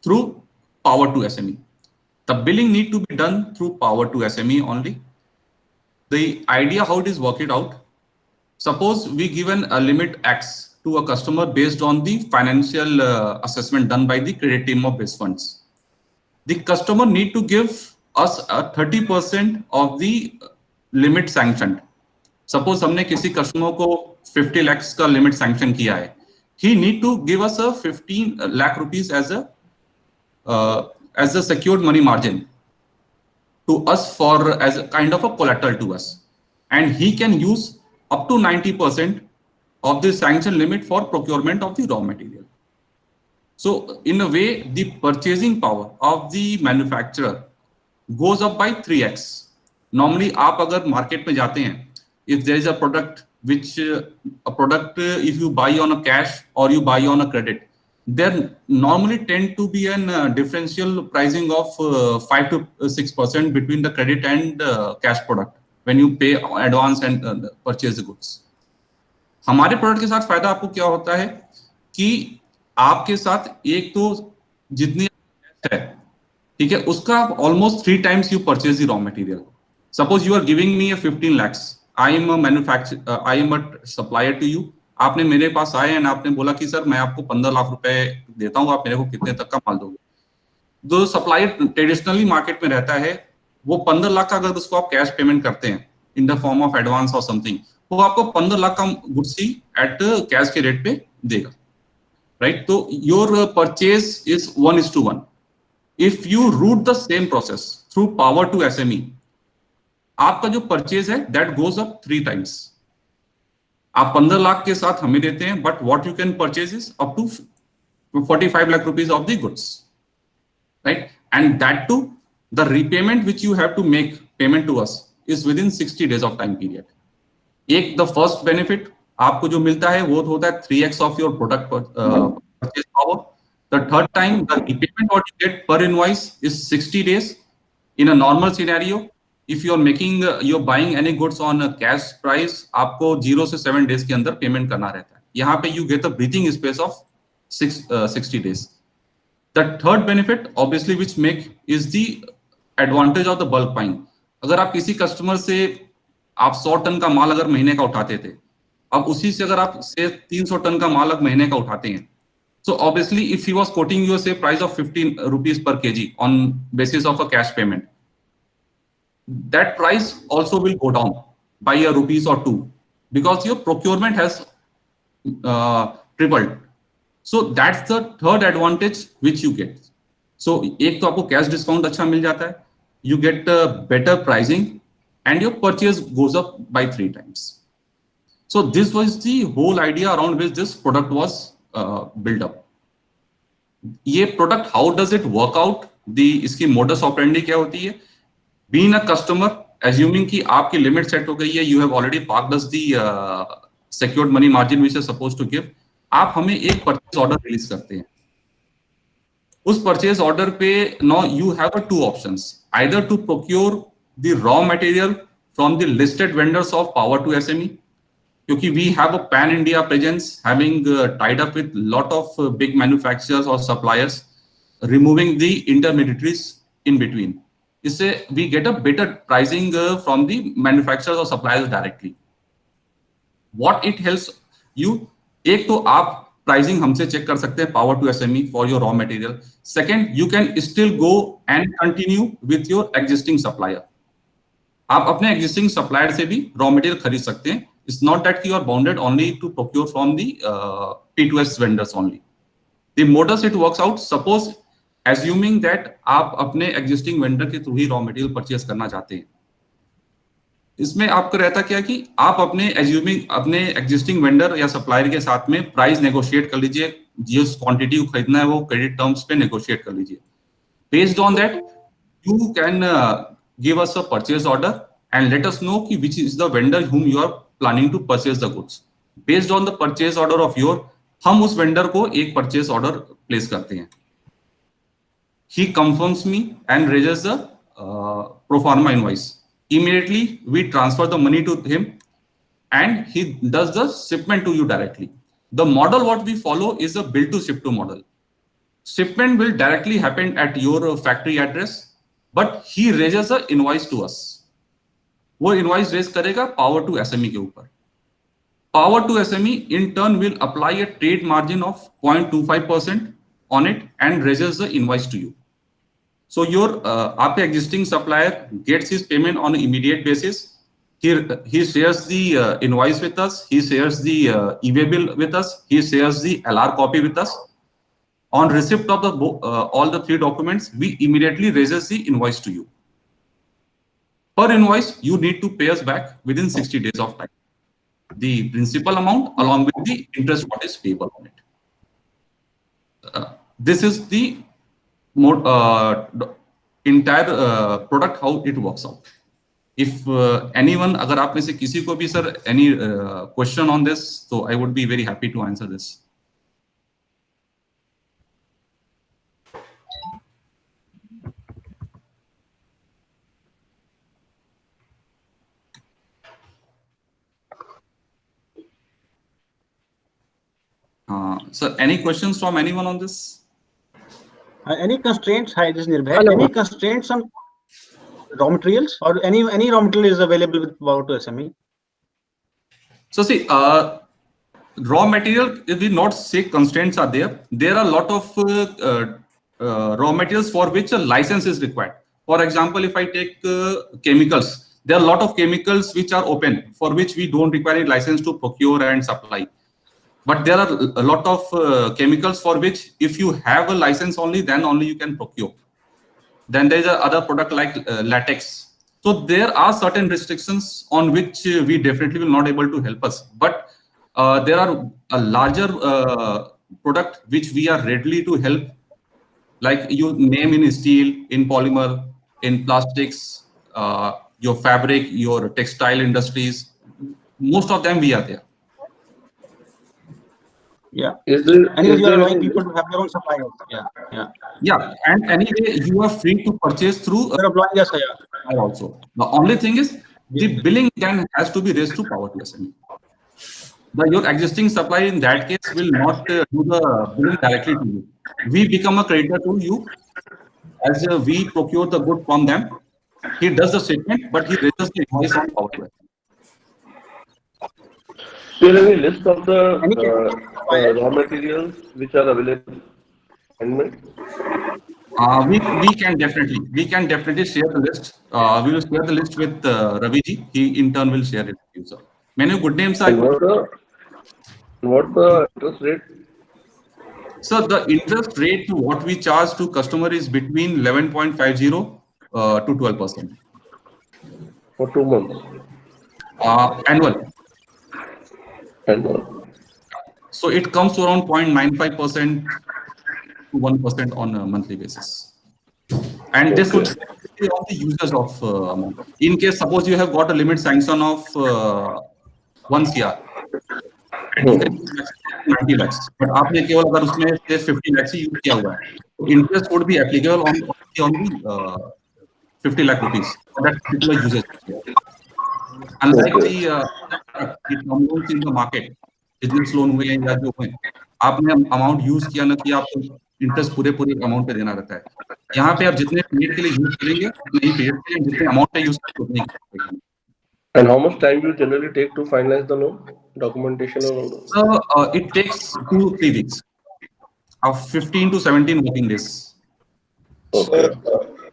through Power to SME. The billing need to be done through Power to SME only. The idea how it is worked out. Suppose we given a limit X to a customer based on the financial assessment done by the credit team of BIS funds. The customer need to give us a 30% of the limit sanctioned. Suppose हमने किसी customer को 50 lakhs का limit sanction किया है, he need to give us a 15 lakh rupees as a secured money margin to us for as a kind of a collateral to us, and he can use up to 90% of the sanction limit for procurement of the raw material. So in a way, the purchasing power of the manufacturer goes up by 3x. Normally, आप अगर market में जाते हैं, if there is a product which if you buy on a cash or you buy on a credit, there normally tend to be a differential pricing of 5 to 6% between the credit and cash product when you pay advance and purchase the goods. हमारे product के साथ फायदा आपको क्या होता है कि आपके साथ एक तो जितनी है, ठीक है, उसका almost 3 times you purchase the raw material. Suppose you are giving me a 15 lakhs. I am a manufacturer, I am a supplier to you. आपने मेरे पास आए एंड आपने बोला कि सर मैं आपको 15 लाख रुपए देता हूँ, आप मेरे को कितने तक का माल दोगे? जो सप्लायर ट्रेडिशनली मार्केट में रहता है, वो 15 लाख का अगर उसको आप कैश पेमेंट करते हैं in the form of advance और समथिंग, वो आपको 15 लाख का गुड्स ही एट कैश के रेट पे देगा, राइट? तो your purchase is 1:1. If you route the same process through power to SME, आपका जो परचेज है दैट गोज अप 3 times. आप 15 लाख के साथ हमें देते हैं, but what you can purchase is up to 45 lakh rupees of the goods, right? And that too, the repayment which you have to make payment to us is within 60 days of time period. एक the first benefit आपको जो मिलता है वो होता है 3x of your product purchase power. The third time, the repayment what you get per invoice is 60 days. In a normal scenario, if you are making you're buying any goods on a cash price, आपको 0 से 7 days के अंदर payment करना रहता है. यहाँ पे you get a breathing space of 60 days. The third benefit obviously which make is the advantage of the bulk buying. अगर आप किसी कस्टमर से आप 100 टन का माल अगर महीने का उठाते थे, अब उसी से अगर आप से 300 टन का माल महीने का उठाते हैं, so obviously if he was quoting you say price of 15 rupees per kg on basis of a cash payment, that price also will go down by a rupees or 2 because your procurement has tripled. So that's the third advantage which you get. So एक तो आपको cash discount अच्छा मिल जाता है, you get better pricing and your purchase goes up by 3 times. So this was the whole idea around which this product was built up. ये product how does it work out? इसकी modus operandi क्या होती है? Being a customer, assuming कि आपकी limit set हो गई है, you have already parked us the secured money margin which is supposed to give. आप हमें एक परचेज ऑर्डर रिलीज करते हैं. उस परचेज ऑर्डर पे now you have two options, either to procure the raw material from the listed vendors of power to SME, क्योंकि we have a pan India presence having tied up with lot of big manufacturers और suppliers, removing the intermediaries in between. इससे we get a better pricing from the manufacturers और suppliers directly. What it helps you, एक तो आप pricing हमसे check कर सकते हैं power to SME for your raw material. Second, you can still go and continue with your existing supplier. आप अपने एग्जिस्टिंग सप्लायर से भी रॉ मटेरियल खरीद सकते हैं. It's not that you are bounded only to procure from the P2S vendors only. The modus it works out, suppose assuming that आप अपने existing vendor के थ्रू ही रॉ मटेरियल परचेज करना चाहते हैं. इसमें आपको रहता क्या कि आप अपने एग्जिस्टिंग वेंडर या सप्लायर के साथ में प्राइस नेगोशिएट कर लीजिए, जिस क्वांटिटी को खरीदना है वो क्रेडिट टर्म्स पे नेगोशिएट कर लीजिए. Based on that you can give us a purchase order and let us know कि which is the vendor whom you are planning to purchase the goods. Based on the purchase order of your, हम उस vendor को एक purchase order place करते हैं. He confirms me and raises the proforma invoice. Immediately we transfer the money to him and he does the shipment to you directly. The model what we follow is a bill to ship to model. shipment will directly happen at your factory address, but he raises a invoice to us. वो invoice raise करेगा power to SME के ऊपर. Power to SME in turn will apply a trade margin of 0.25% on it and raises the invoice to you. So your आपके existing supplier gets his payment on an immediate basis. He shares the invoice with us. He shares the e-way bill with us. He shares the LR copy with us. On receipt of the all the 3 documents, we immediately raises the invoice to you. Per invoice, you need to pay us back within 60 days of time the principal amount along with the interest what is payable on it. This is the more entire product how it works out. If anyone, अगर आप में से किसी को भी sir any question on this, so I would be very happy to answer this. Sir, any questions from anyone on this? Any constraints? Hi, this is Nirbhay. Any constraints on raw materials, or any raw material is available with Power to SME? So see, raw material, if we not say constraints are there, there are a lot of raw materials for which a license is required. For example, if I take chemicals, there are a lot of chemicals which are open, for which we don't require a license to procure and supply. But there are a lot of chemicals for which, if you have a license only, then only you can procure. Then there is another product like latex. So there are certain restrictions on which we definitely will not able to help us. But there are a larger product which we are ready to help, like you name in steel, in polymer, in plastics, your fabric, your textile industries. Most of them we are there. Yeah. Is there you are allowing people to have their own suppliers? Yeah. And anyway, you are free to purchase through. Yes, also. The only thing is the billing then has to be raised to Power to SME. Your existing supplier in that case will not do the billing directly to you. We become a creditor to you as we procure the good from them. He does the shipment, but he raises the invoice on Power to SME. Is there any list of the raw materials which are available? We can definitely share the list. We will share the list with Raviji. He in turn will share it with you, sir. Many good names are. What the interest rate? So the interest rate to what we charge to customer is between 11.50 to 12%. For 2 months. Annual. Annual. So it comes to around 0.95% to 1% on a monthly basis. And this would be on the users of amount. In case suppose you have got a limit sanction of 1 CR. And you can 90 lakhs. But आपने केवल अगर उसमें 50 lakhs ही use किया हुआ है, तो interest would be applicable on the 50 lakh rupees for that particular usage. Unlike the loans in the market, business loan हुए या जो हुए, आपने amount use किया ना किया, आपको interest पूरे amount पे देना रहता है. यहाँ पे आप जितने period के लिए use करेंगे, उतने ही period के लिए जितने amount पे use करेंगे उतने ही करेंगे. And how much time you generally take to finalize the loan? Documentation or all? So it takes 2 to 3 weeks, of 15 to 17 working days. Okay.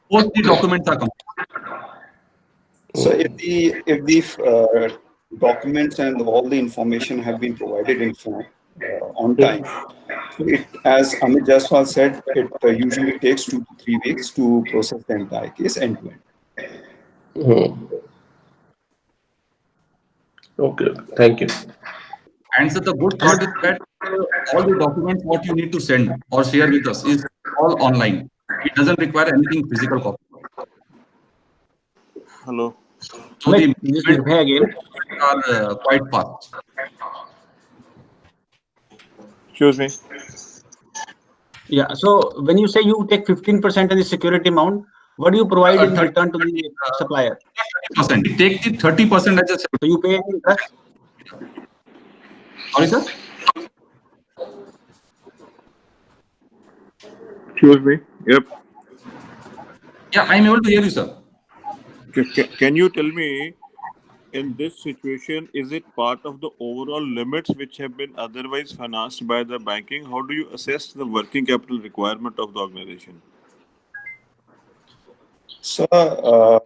Both the documents are complete. So if the documents and all the information have been provided in full on time, it, as Amit Jaiswal said, it usually takes 2 to 3 weeks to process the entire case end to end. Okay, thank you. And so the good part is that all the documents what you need to send or share with us is all online. It doesn't require anything physical copy. Hello. So the documents are quite fast. Excuse me. Yeah. So when you say you take 15% of the security amount, what do you provide in return to the supplier? 30%. We take the 30% as a. So you pay interest? Sorry, sir. Excuse me. Yep. Yeah, I'm able to hear you, sir. Can you tell me, in this situation, is it part of the overall limits which have been otherwise financed by the banking? How do you assess the working capital requirement of the organization? So,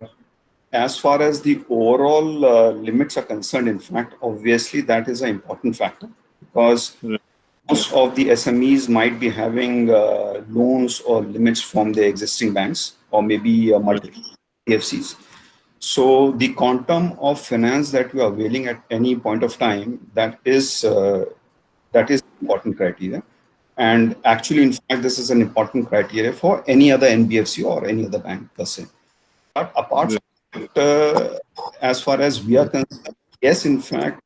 as far as the overall limits are concerned, in fact, obviously that is an important factor, because Right. most of the SMEs might be having loans or limits from their existing banks or maybe multiple PFCs. So the quantum of finance that we are availing at any point of time, that is important criteria. And actually, in fact, this is an important criteria for any other NBFC or any other bank per se. But apart Right. from it, as far as we are concerned, yes, in fact,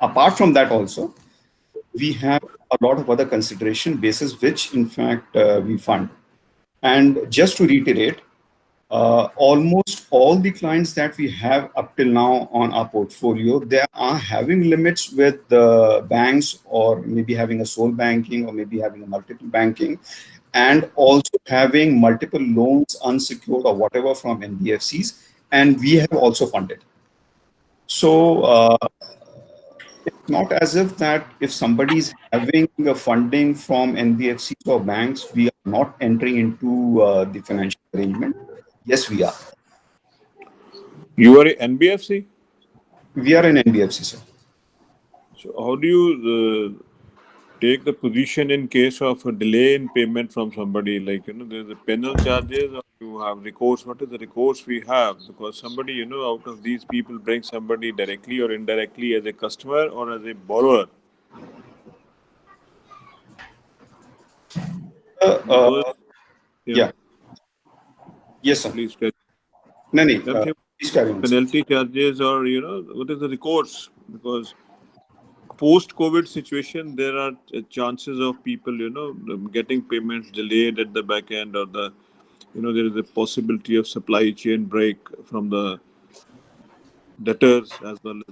apart from that also, we have a lot of other consideration basis which, in fact, we fund. And just to reiterate, almost all the clients that we have up till now on our portfolio, they are having limits with the banks, or maybe having a sole banking, or maybe having a multiple banking, and also having multiple loans, unsecured or whatever, from NBFCs, and we have also funded. So it's not as if that if somebody is having a funding from NBFCs or banks, we are not entering into the financial arrangement. Yes, we are. You are a NBFC? We are an NBFC, sir. So how do you take the position in case of a delay in payment from somebody? Like, there's a penal charges, or you have recourse. What is the recourse we have? Because somebody, out of these people bring somebody directly or indirectly as a customer or as a borrower. Because, Yeah. Yes, sir. please tell No, please carry on, sir. penalty charges, or what is the recourse? Because post-COVID situation, there are chances of people, getting payments delayed at the back end, or there is a possibility of supply chain break from the debtors as well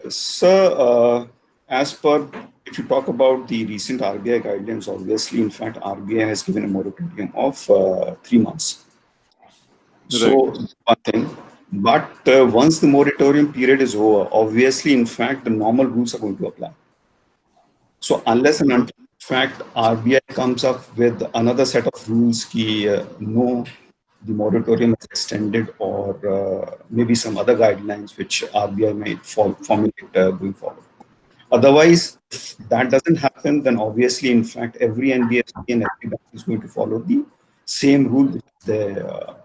as. Sir, as per, if you talk about the recent RBI guidelines, obviously, in fact, RBI has given a moratorium of 3 months. So, one thing. But once the moratorium period is over, obviously, in fact, the normal rules are going to apply. So, unless and until, in fact, RBI comes up with another set of rules, no, the moratorium is extended, or maybe some other guidelines which RBI might formulate going forward. Otherwise, if that doesn't happen, then obviously, in fact, every NBFC and every bank is going to follow the same rule which is there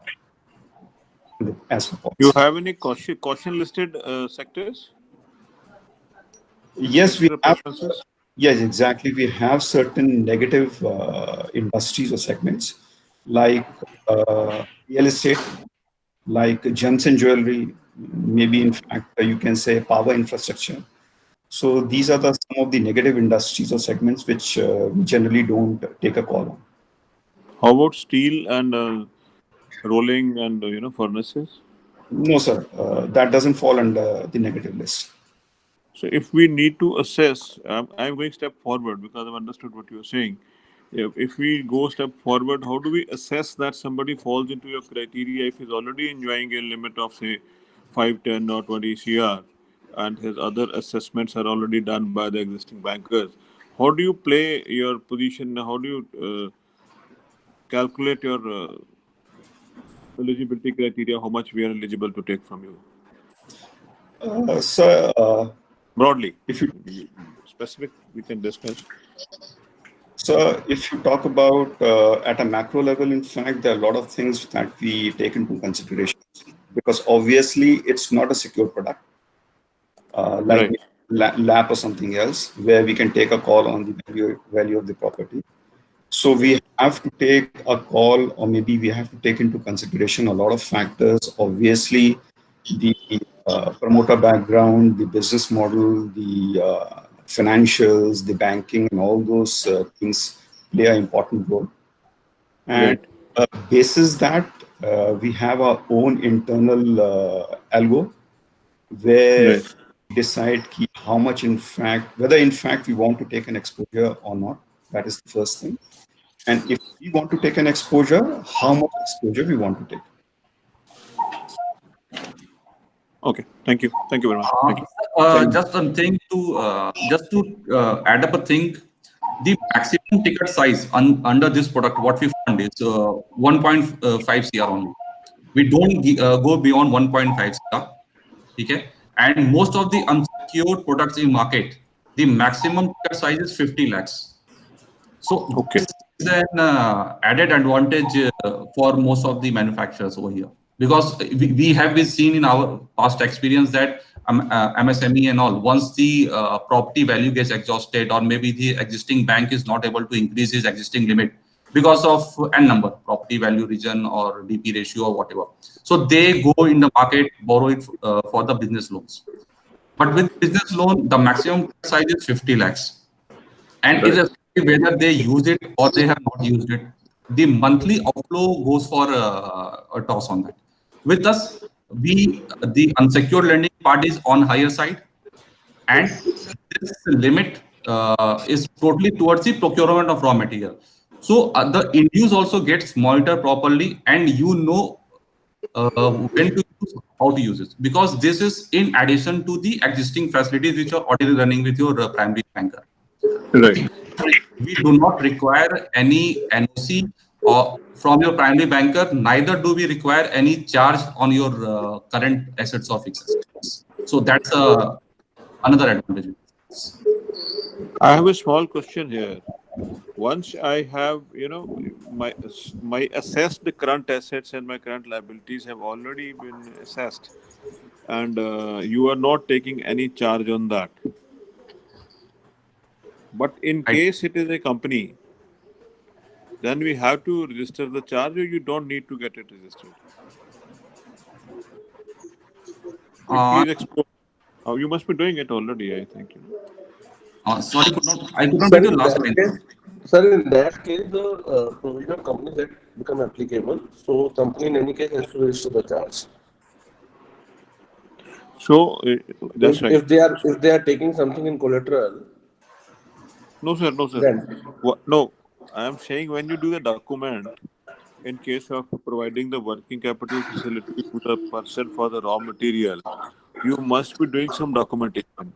as per policy. You have any caution listed sectors? Yes, we have. Yes, exactly. We have certain negative industries or segments, like real estate, like gems and jewelry, maybe, in fact, you can say power infrastructure. So these are some of the negative industries or segments which we generally don't take a call on. How about steel and rolling and furnaces? No, sir. That doesn't fall under the negative list. So if we need to assess, I'm going step forward because I've understood what you're saying. If we go step forward, how do we assess that somebody falls into your criteria if he's already enjoying a limit of, say, 5, 10 or 20 CR, and his other assessments are already done by the existing bankers? How do you play your position? How do you calculate your eligibility criteria, how much we are eligible to take from you? Sir, broadly, if you specific, we can discuss. So if you talk about at a macro level, in fact, there are a lot of things that we take into consideration, because obviously it's not a secure product like LAP or something else, where we can take a call on the value of the property. So we have to take a call, or maybe we have to take into consideration a lot of factors. Obviously, the promoter background, the business model, the financials, the banking, and all those things play an important role. And basis that, we have our own internal algo, where decide how much whether in fact we want to take an exposure or not. That is the first thing. And if we want to take an exposure, how much exposure we want to take. Okay, thank you very much. Thank you. Just one thing to add up a thing. The maximum ticket size under this product, what we found is 1.5 CR only. We don't go beyond 1.5 CR. Okay, and most of the unsecured products in market, the maximum ticket size is 50 lakhs. So Okay. this is an added advantage for most of the manufacturers over here, because we have been seen in our past experience that MSME and all, once the property value gets exhausted, or maybe the existing bank is not able to increase its existing limit because of N number, property value region or DP ratio or whatever. So they go in the market, borrow it for the business loans. But with business loan, the maximum size is 50 lakhs. And irrespective whether they use it or they have not used it, the monthly outflow goes for a toss on that. With us, the unsecured lending part is on higher side, and this limit is totally towards the procurement of raw material. So the end use also gets monitored properly, and you know when to use, how to use it, because this is in addition to the existing facilities which are already running with your primary banker. Right. We do not require any NOC from your primary banker. Neither do we require any charge on your current assets or fixed assets. So that's another advantage. I have a small question here. Once I have, my assessed current assets and my current liabilities have already been assessed, and you are not taking any charge on that. But in case it is a company, then we have to register the charge, or you don't need to get it registered? Please explain. You must be doing it already, I think. Sorry, I could not get your last line. Sir, in that case, the provision of companies that become applicable, so company in any case has to register the charge. So that's right. If they are taking something in collateral. No, sir. Then. No, I am saying when you do the document, in case of providing the working capital facility to the person for the raw material, you must be doing some documentation.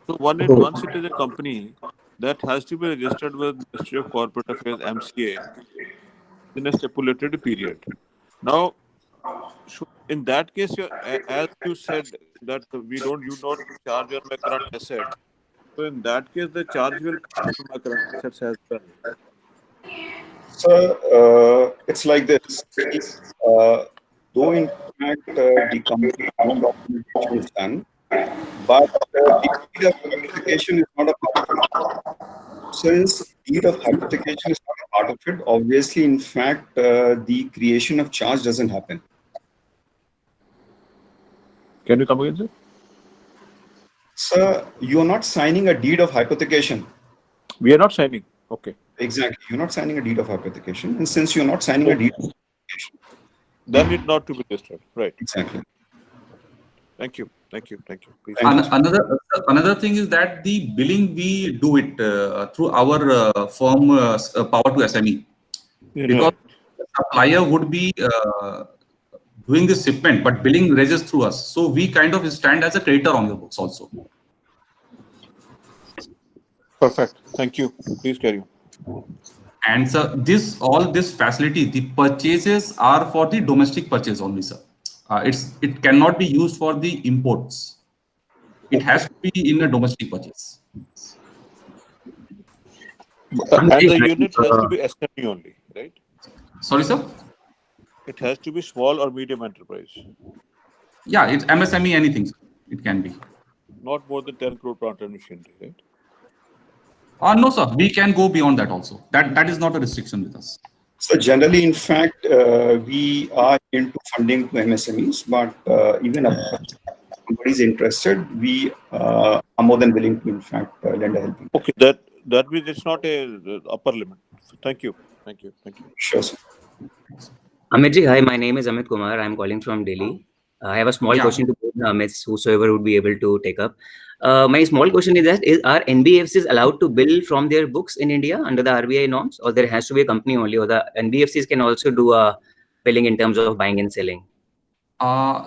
So once it is a company, that has to be registered with Ministry of Corporate Affairs, MCA, in a stipulated period. Now, in that case, as you said that you not charge on my current assets. So in that case, the charge will come on my current assets as well. So it's like this. Though in fact the company's own documentation is done, but the deed of hypothecation is not a part of it. Since deed of hypothecation is not a part of it, obviously, in fact, the creation of charge doesn't happen. Can you come again, sir? Sir, you are not signing a deed of hypothecation. We are not signing. Okay. Exactly. You're not signing a deed of hypothecation. And since you're not signing a deed of hypothecation, then it not to be registered. Right. Exactly. Thank you. Please. Another thing is that the billing, we do it through our firm Power to SME. Because the supplier would be doing the shipment, but billing registers through us. So we kind of stand as a creditor on your books also. Perfect. Thank you. Please carry on. And so all this facility, the purchases are for the domestic purchase only, sir. It cannot be used for the imports. It has to be in a domestic purchase. And the unit has to be SME only, right? Sorry, sir? It has to be small or medium enterprise. Yeah, it's MSME, anything, sir. It can be. Not more than 10 crore plant and machinery, right? No, sir. We can go beyond that also. That is not a restriction with us. So generally, in fact, we are into funding to MSMEs, but even if somebody is interested, we are more than willing to, in fact, lend a helping. Okay, that means it's not a upper limit. Thank you. Sure, sir. Amit ji, hi. My name is Amit Kumar. I'm calling from Delhi. I have a small Yeah. question to both the Amits, whosoever would be able to take up. My small question is that are NBFCs allowed to bill from their books in India under the RBI norms, or there has to be a company only, or the NBFCs can also do a billing in terms of buying and selling?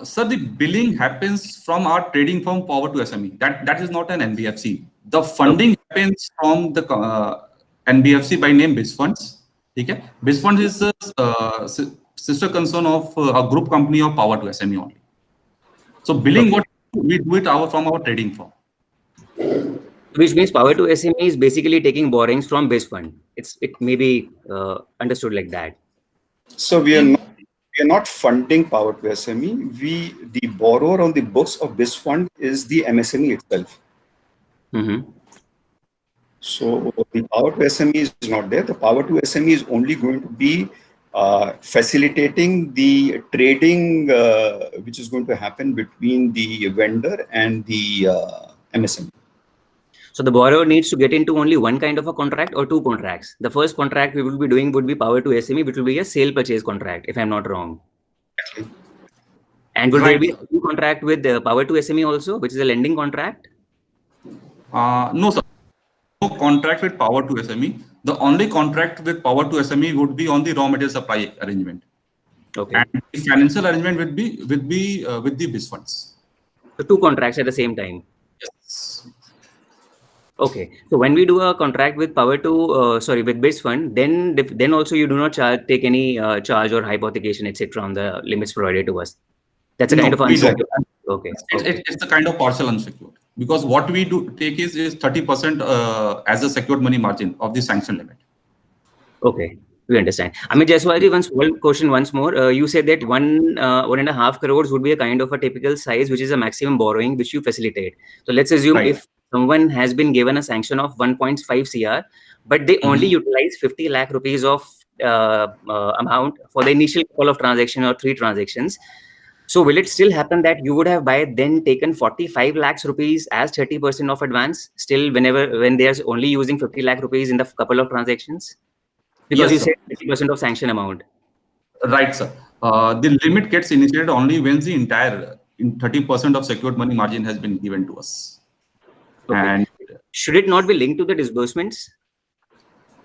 Sir, the billing happens from our trading firm Power to SME. That is not an NBFC. The funding happens from the NBFC by name BizFunds. Okay? BizFunds is a sister concern of a group company of Power to SME only. So billing, what we do it from our trading firm. Which means Power to SME is basically taking borrowings from BizFund. It may be understood like that. So we are not funding Power to SME. The borrower on the books of this fund is the MSME itself. Mm-hmm. So the Power to SME is not there. The Power to SME is only going to be facilitating the trading which is going to happen between the vendor and the MSME. So the borrower needs to get into only one kind of a contract or two contracts. The first contract we will be doing would be Power to SME, which will be a sale purchase contract, if I'm not wrong. And will there be a contract with Power to SME also, which is a lending contract? No, sir. No contract with Power to SME. The only contract with Power to SME would be on the raw material supply arrangement. Okay. And the financial arrangement would be with the BizFunds. So two contracts at the same time. Yes. Okay. So when we do a contract with Power to with BizFund, then also you do not take any charge or hypothecation, etc. on the limits provided to us. That's a kind of unsecured. Okay. It's a kind of partial unsecured, because what we do take is 30% as a secured money margin of the sanction limit. Okay, we understand. Amit Jaiswalji, one small question once more. You said that 1.5 crores would be a kind of a typical size, which is a maximum borrowing which you facilitate. So let's assume if someone has been given a sanction of 1.5 CR, but they only utilize 50 lakh rupees of amount for the initial couple of transactions or 3 transactions. So will it still happen that you would have by then taken 45 lakhs rupees as 30% of advance still when they are only using 50 lakh rupees in the couple of transactions? Because Yes, you said 30% of sanction amount. Right, sir. The limit gets initiated only when the entire 30% of secured money margin has been given to us. Okay. And should it not be linked to the disbursements?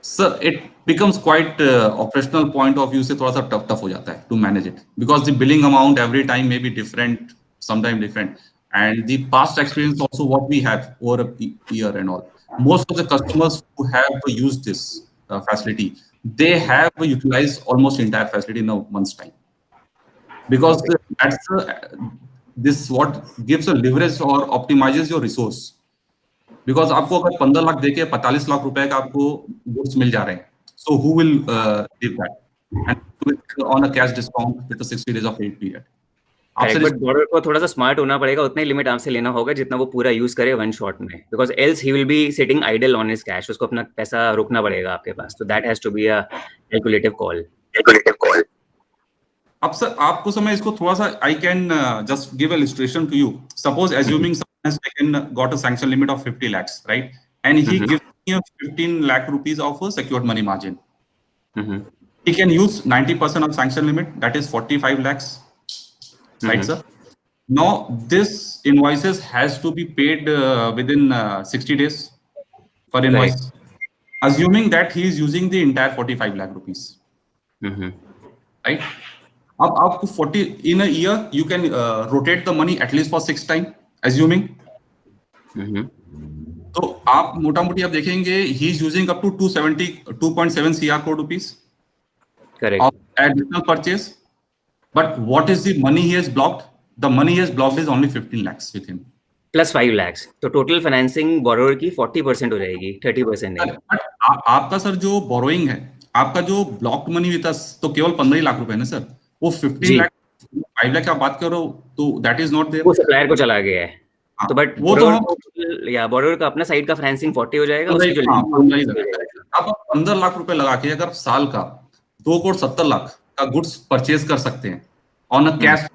Sir, it becomes quite operational point of view से थोड़ा सा tough हो जाता है to manage it, because the billing amount every time may be different, sometimes different, and the past experience also what we have over a year and all. Most of the customers who have used this facility, they have utilized almost entire facility in a month's time, because that's this what gives a leverage or optimizes your resource. Because आपको अगर 15 लाख देके 45 लाख रुपए का आपको goods मिल जा रहे हैं, so who will give that and on a cash discount with a 60 days of paid period. But borrower को थोड़ा सा स्मार्ट होना पड़ेगा, उतने लिमिट आपसे लेना होगा जितना वो पूरा यूज करे वन शॉट में, because else he will be sitting idle on his cash. उसको अपना पैसा रोकना पड़ेगा आपके पास. तो that has to be a calculative call. अब सर आपको समय इसको थोड़ा सा I can just give a illustration to you. Suppose assuming someone has taken got a sanction limit of 50 lakhs, right? And he gives me a 15 lakh rupees of a secured money margin. He can use 90% of sanction limit, that is 45 lakhs. Right, sir? Now, this invoices has to be paid within 60 days per invoice, assuming that he is using the entire 45 lakh rupees. Right? Up to 40 in a year, you can rotate the money at least for 6 times, assuming. तो आप मोटा मोटी आप देखेंगे he is using up to 2.7 crore rupees. Correct. Of additional purchase. But what is the money he has blocked? The money he has blocked is only 15 lakhs with him. Plus 5 lakhs. तो total financing borrower की 40% हो जाएगी, 30% नहीं. आपका sir जो borrowing है, आपका जो blocked money with us तो केवल 15 लाख रुपए है ना सर. वो 15 लाख 5 लाख की आप बात करो तो that is not there. वो supplier को चला गया है. तो बट वो तो या borrower का अपना साइड का फाइनेंसिंग 40 हो जाएगा. उसकी जो आप 15 लाख रुपए लगा के अगर साल का 2 करोड़ 70 लाख का गुड्स परचेज कर सकते हैं ऑन अ कैश,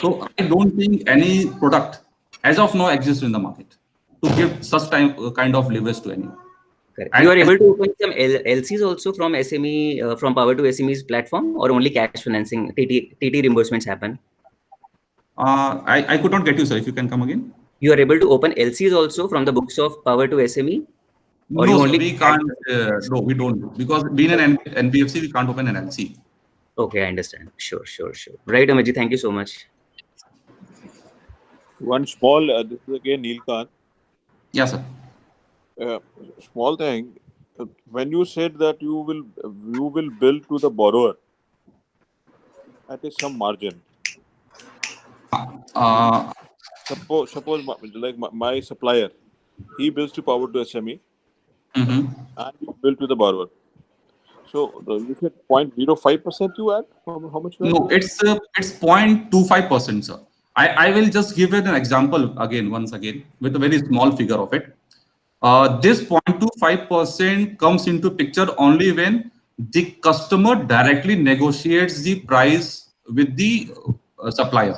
तो I don't think any product as of now exist in the market to give such kind of leverage to anyone. You are able to open some LCs also from SME from Power to SME's platform, or only cash financing TT reimbursements happen? I could not get you, sir. If you can come again. You are able to open LCs also from the books of Power to SME? Or No, you sir, only we can't. No, we don't do, because being an NBFC, we can't open an LC. Okay, I understand. Sure. Right, Amitji, thank you so much. One small, this is again Neelkant. Yeah, sir. Small thing. When you said that you will bill to the borrower at some margin. Suppose my supplier, he bills to Power to SME, and you bill to the borrower. So you said 0.05% you add? How much you add? No, it's 0.25%, sir. I will just give it an example once again, with a very small figure of it. This 0.25% comes into picture only when the customer directly negotiates the price with the supplier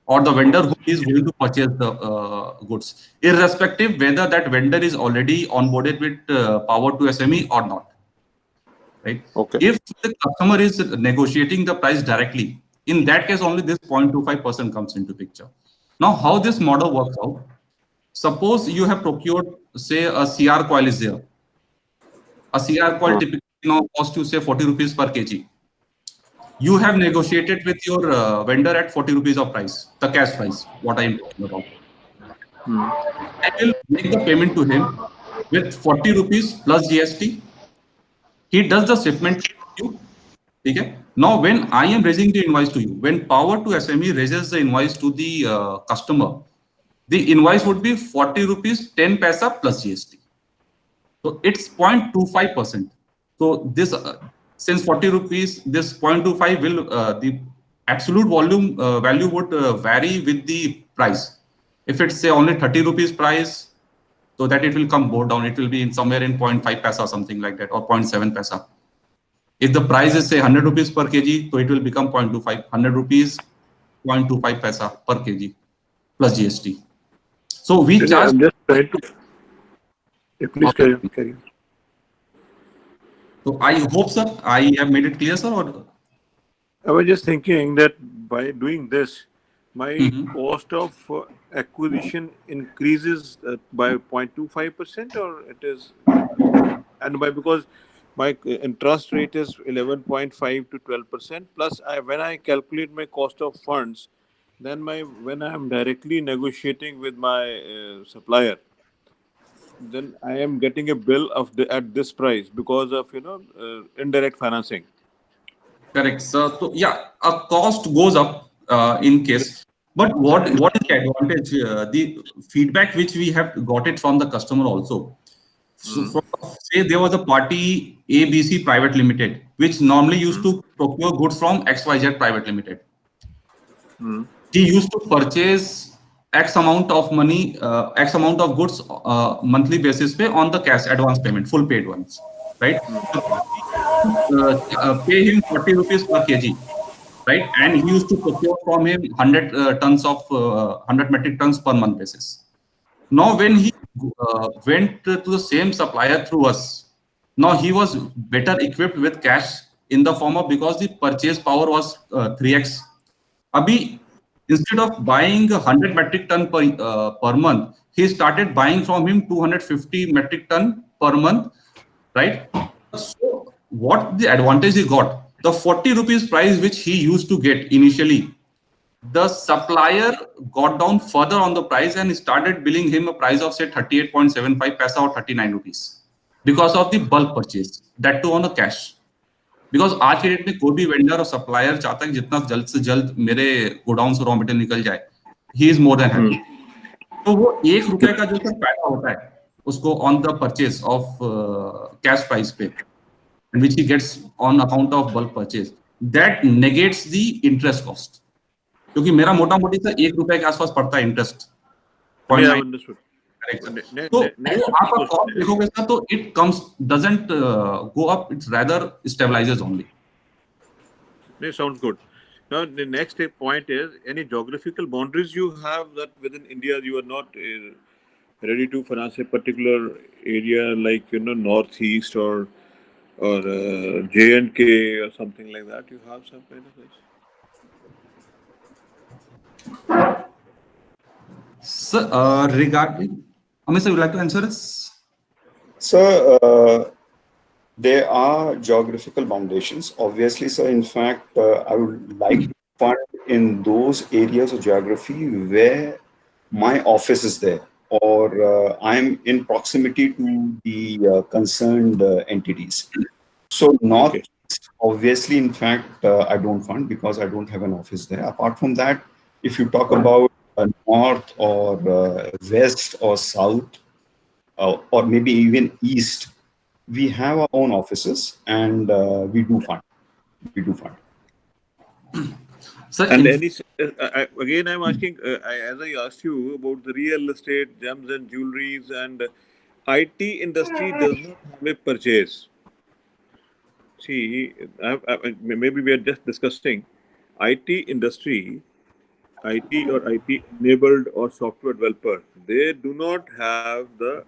or the vendor who is going to purchase the goods, irrespective whether that vendor is already onboarded with Power to SME or not. Right? Okay. If the customer is negotiating the price directly, in that case only this 0.25% comes into picture. Now, how this model works out? Suppose you have procured, say, a CR coil is there. A CR coil typically now costs you, say, 40 rupees per kg. You have negotiated with your vendor at 40 rupees of price, the cash price, what I am talking about. I will make the payment to him with 40 rupees plus GST. He does the shipment to you. Okay? Now, when I am raising the invoice to you, when Power to SME raises the invoice to the customer, the invoice would be 40 rupees 10 paisa plus GST. So it's 0.25%. So this, since 40 rupees, this 0.25 will, the absolute volume value would vary with the price. If it's, say, only 30 rupees price, so that it will come more down. It will be in somewhere in 0.5 paisa, something like that, or 0.7 paisa. If the price is, say, 100 rupees per kg, so it will become 0.25. 100 rupees, 0.25 paisa per kg plus GST. So we charge. I'm just trying to. Please carry on. So I hope, sir, I have made it clear, sir. Or? I was just thinking that by doing this, my cost of acquisition increases by 0.25%, or it is, and because my interest rate is 11.5 to 12%. Plus, when I calculate my cost of funds, then when I am directly negotiating with my supplier, then I am getting a bill at this price because of indirect financing. Correct, sir. So yeah, a cost goes up in case. But what is the advantage? The feedback which we have got it from the customer also. So say there was a party ABC Private Limited, which normally used to procure goods from XYZ Private Limited. He used to purchase X amount of money, X amount of goods monthly basis pay on the cash advance payment, full paid ones, right? Pay him 40 rupees per kg, right? And he used to procure from him 100 tons of 100 metric tons per month basis. Now, when he went to the same supplier through us, now he was better equipped with cash in the form of, because the purchase power was 3x. Abhi, instead of buying 100 metric ton per month, he started buying from him 250 metric ton per month, right? So what the advantage he got? The 40 rupees price which he used to get initially, the supplier got down further on the price and started billing him a price of, say, 38.75 paisa or 39 rupees because of the bulk purchase, that too on the cash. Because आज के date में कोई भी vendor और supplier चाहता है कि जितना जल्द से जल्द मेरे गोडाउन से रॉ मटेरियल निकल जाए, he is more than happy. तो वो ₹1 का जो सर फायदा होता है उसको on the purchase of cash price पे, and which he gets on account of bulk purchase, that negates the interest cost, क्योंकि मेरा मोटा मोटी सर ₹1 के आसपास पड़ता है इंटरेस्ट. तो आप कॉस्ट देखोगे सर तो it comes doesn't go up, it's rather stabilises only. This sounds good. Now the next point is, any geographical boundaries you have that within India you are not ready to finance a particular area, like northeast or J&K or something like that. You have some kind of this. Sir, regarding, Amit sir, would you like to answer this? So there are geographical foundations. Obviously, sir, in fact, I would like to fund in those areas of geography where my office is there, or I'm in proximity to the concerned entities. So not Okay. obviously, in fact, I don't fund because I don't have an office there. Apart from that, if you talk about north or west or south, or maybe even east, we have our own offices and we do fund. We do fund. Sir, And in- any again, I'm asking, as I asked you about the real estate, gems and jewelries, and IT industry does not have a purchase. See, maybe we are just discussing IT industry, IT or IT enabled or software developer. They do not have the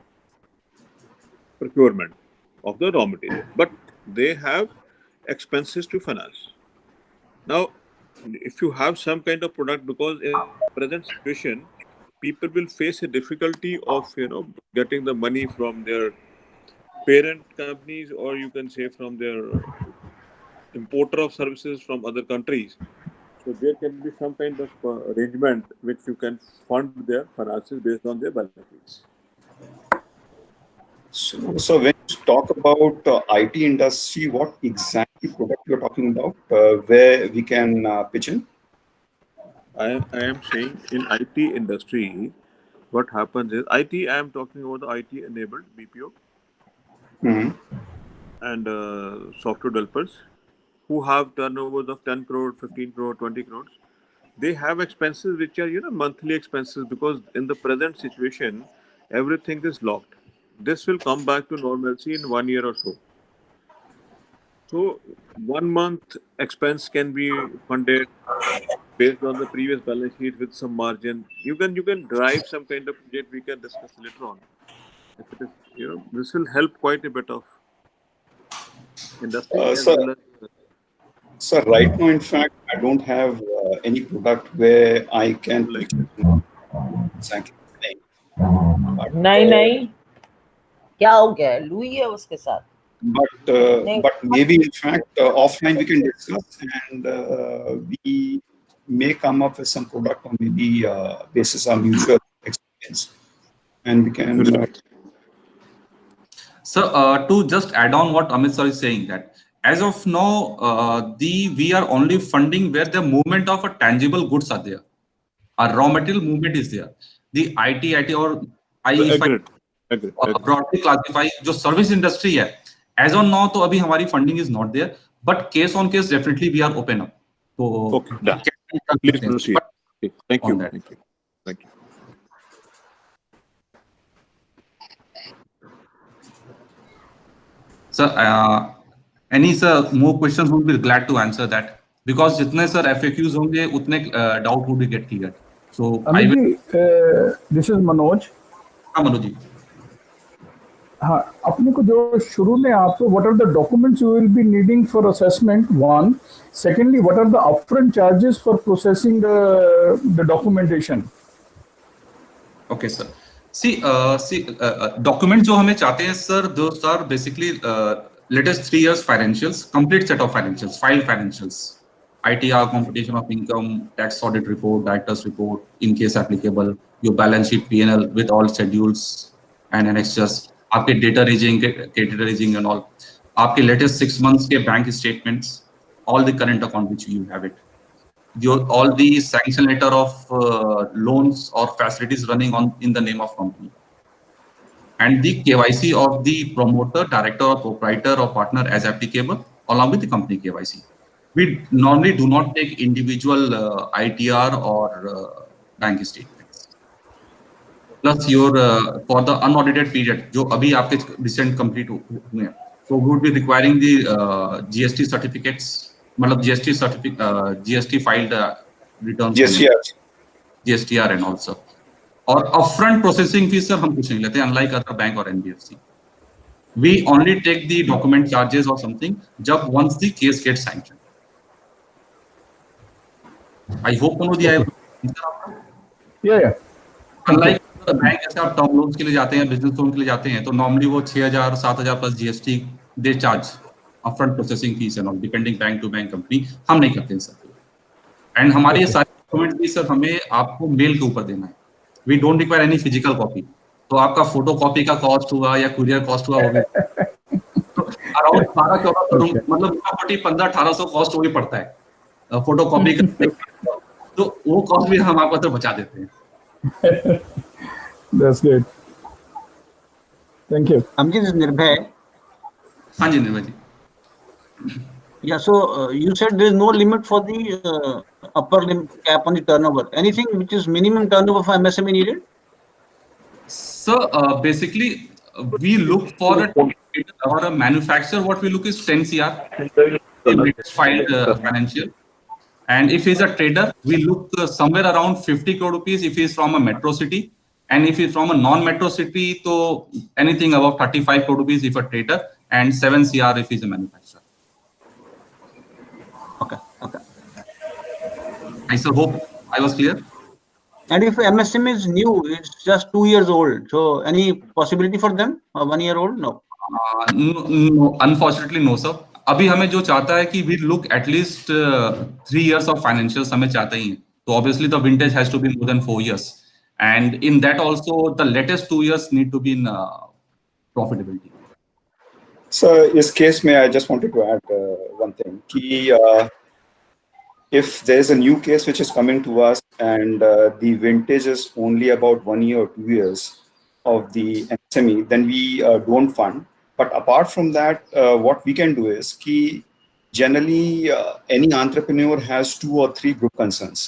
procurement of the raw material, but they have expenses to finance. Now, if you have some kind of product, because in present situation, people will face a difficulty of getting the money from their parent companies, or you can say from their importer of services from other countries. So there can be some kind of arrangement which you can fund their finances based on their balance sheets. So when you talk about IT industry, what exactly product you're talking about, where we can pitch in? I am saying in IT industry, what happens is IT. I am talking about the IT enabled BPO and software developers who have turnovers of 10 crore, 15 crore, 20 crores. They have expenses which are monthly expenses, because in the present situation everything is locked. This will come back to normalcy in 1 year or so. So 1 month expense can be funded based on the previous balance sheet with some margin. You can drive some kind of project. We can discuss later on. If it is, this will help quite a bit of industry as Sir, well as. So right now, in fact, I don't have any product where I can Like, exactly. नहीं नहीं क्या हो गया है Louis है उसके साथ But maybe in fact offline we can discuss and we may come up with some product, or maybe basis our mutual experience, and we can. So to just add on what Amit sir is saying, that as of now, we are only funding where the movement of a tangible goods are there. Our raw material movement is there. The IT or agreed. broadly classify जो service industry है, as on now तो अभी हमारी funding is not there, but case on case definitely we are open up. So Okay, done. Please proceed. Okay, thank you. Thank you. Sir, any sir more questions, would be glad to answer that, because जितने sir FAQs होंगे उतने doubt would be get cleared. So I will. This is Manoj. हाँ मनोज जी. हाँ, अपने को जो शुरू में आपको what are the documents you will be needing for assessment? One. Secondly, what are the upfront charges for processing the documentation? Okay, sir. See, documents जो हमें चाहते हैं sir, those are basically latest 3 years financials, complete set of financials, filed financials, ITR, computation of income, tax audit report, director's report, in case applicable, your balance sheet P&L with all schedules and annexures, आपके data raising, credit raising and all, आपके latest 6 months के bank statements, all the current account which you have it. All the sanction letter of loans or facilities running on in the name of company, and the KYC of the promoter, director, or proprietor or partner as applicable, along with the company KYC. We normally do not take individual ITR or bank statements. Plus your for the unaudited period, जो अभी आपके recent complete हुए हैं, so we would be requiring the GST certificates. मतलब GST filed returns, GSTR and also, और upfront processing fees sir हम कुछ नहीं लेते, unlike other bank or NBFC. We only take the document charges or something जब once the case gets sanctioned. I hope Manoj ji I Yeah. Unlike bank जैसे आप term loans के लिए जाते हैं, बिजनेस लोन के लिए जाते हैं, तो नॉर्मली वो 6,000 7,000 plus GST they charge upfront processing fees and all, depending bank to bank company. हम नहीं करते हैं सर। एंड हमारे ये सारे डॉक्यूमेंट भी सर हमें आपको मेल के ऊपर देना है। We don't require any physical copy. तो आपका फोटो कॉपी का कॉस्ट हुआ या कुरियर कॉस्ट हुआ, वो भी तो अराउंड 12-14 मतलब 15-1800 कॉस्ट वो भी पड़ता है फोटो कॉपी का। तो वो कॉस्ट भी हम आपको तो बचा देते हैं। That's good. Thank you. This is Nirbhay. हाँ जी निर्भय जी। Yeah, so you said there is no limit for the upper limit cap on the turnover. Anything which is minimum turnover for MSME needed? So basically, we look for a manufacturer. What we look is 10 CR, latest filed financial. And if he's a trader, we look somewhere around 50 crore rupees if he's from a metro city. And if he's from a non-metro city, so anything above 35 crore rupees if a trader, and 7 CR if he's a manufacturer. Okay. I so hope I was clear. And if MSME is new, it's just 2 years old. So any possibility for them? 1 year old? No. No, unfortunately no sir. अभी हमें जो चाहता है कि we look at least 3 years of financials हमें चाहते ही हैं। तो obviously the vintage has to be more than 4 years, and in that also the latest 2 years need to be in profitability. So in this case, I just wanted to add one thing. If there is a new case which is coming to us and the vintage is only about 1 year or 2 years of the MSME, then we don't fund. But apart from that, what we can do is generally any entrepreneur has 2 or 3 group concerns.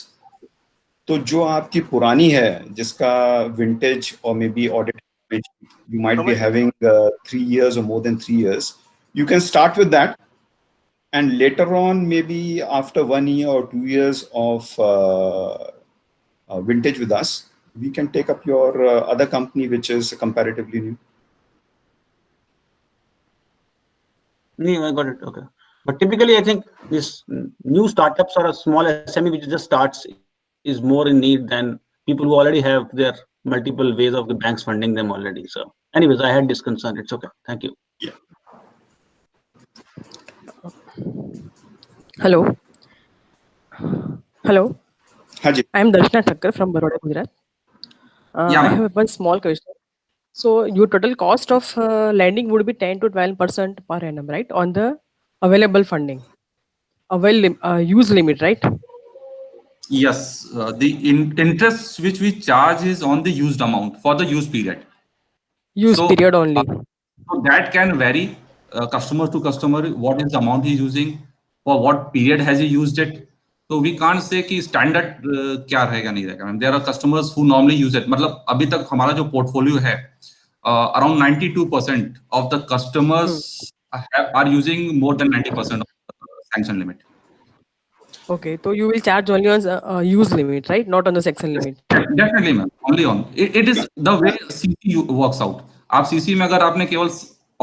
तो जो आपकी पुरानी है, जिसका vintage or maybe audit, you might be having 3 years or more than 3 years, you can start with that. And later on, maybe after 1 year or 2 years of vintage with us, we can take up your other company, which is comparatively new. No, I got it. Okay. But typically, I think this new startups or a small SME which just starts is more in need than people who already have their multiple ways of the banks funding them already. So anyways, I had this concern. It's okay. Thank you. Yeah. Hello. Haji. I am Darshana Thakkar from Baroda, Gujarat. Yeah, I ma'am. have one small question. So your total cost of lending would be 10 to 12% per annum, right? On the available funding, use limit, right? Yes, the interest which we charge is on the used amount for the use period. Use period only. So that can vary customer to customer, what is the amount he's using, for what period has he used it. So we can't say कि standard क्या रहेगा नहीं रहेगा। There are customers who normally use it. मतलब अभी तक हमारा जो portfolio है, around 92% of the customers are using more than 90% of the sanction limit. Okay, so you will charge only on use limit, right? Not on the section limit. Definitely, ma'am. Only on. It is the way CC works out. आप CC में अगर आपने केवल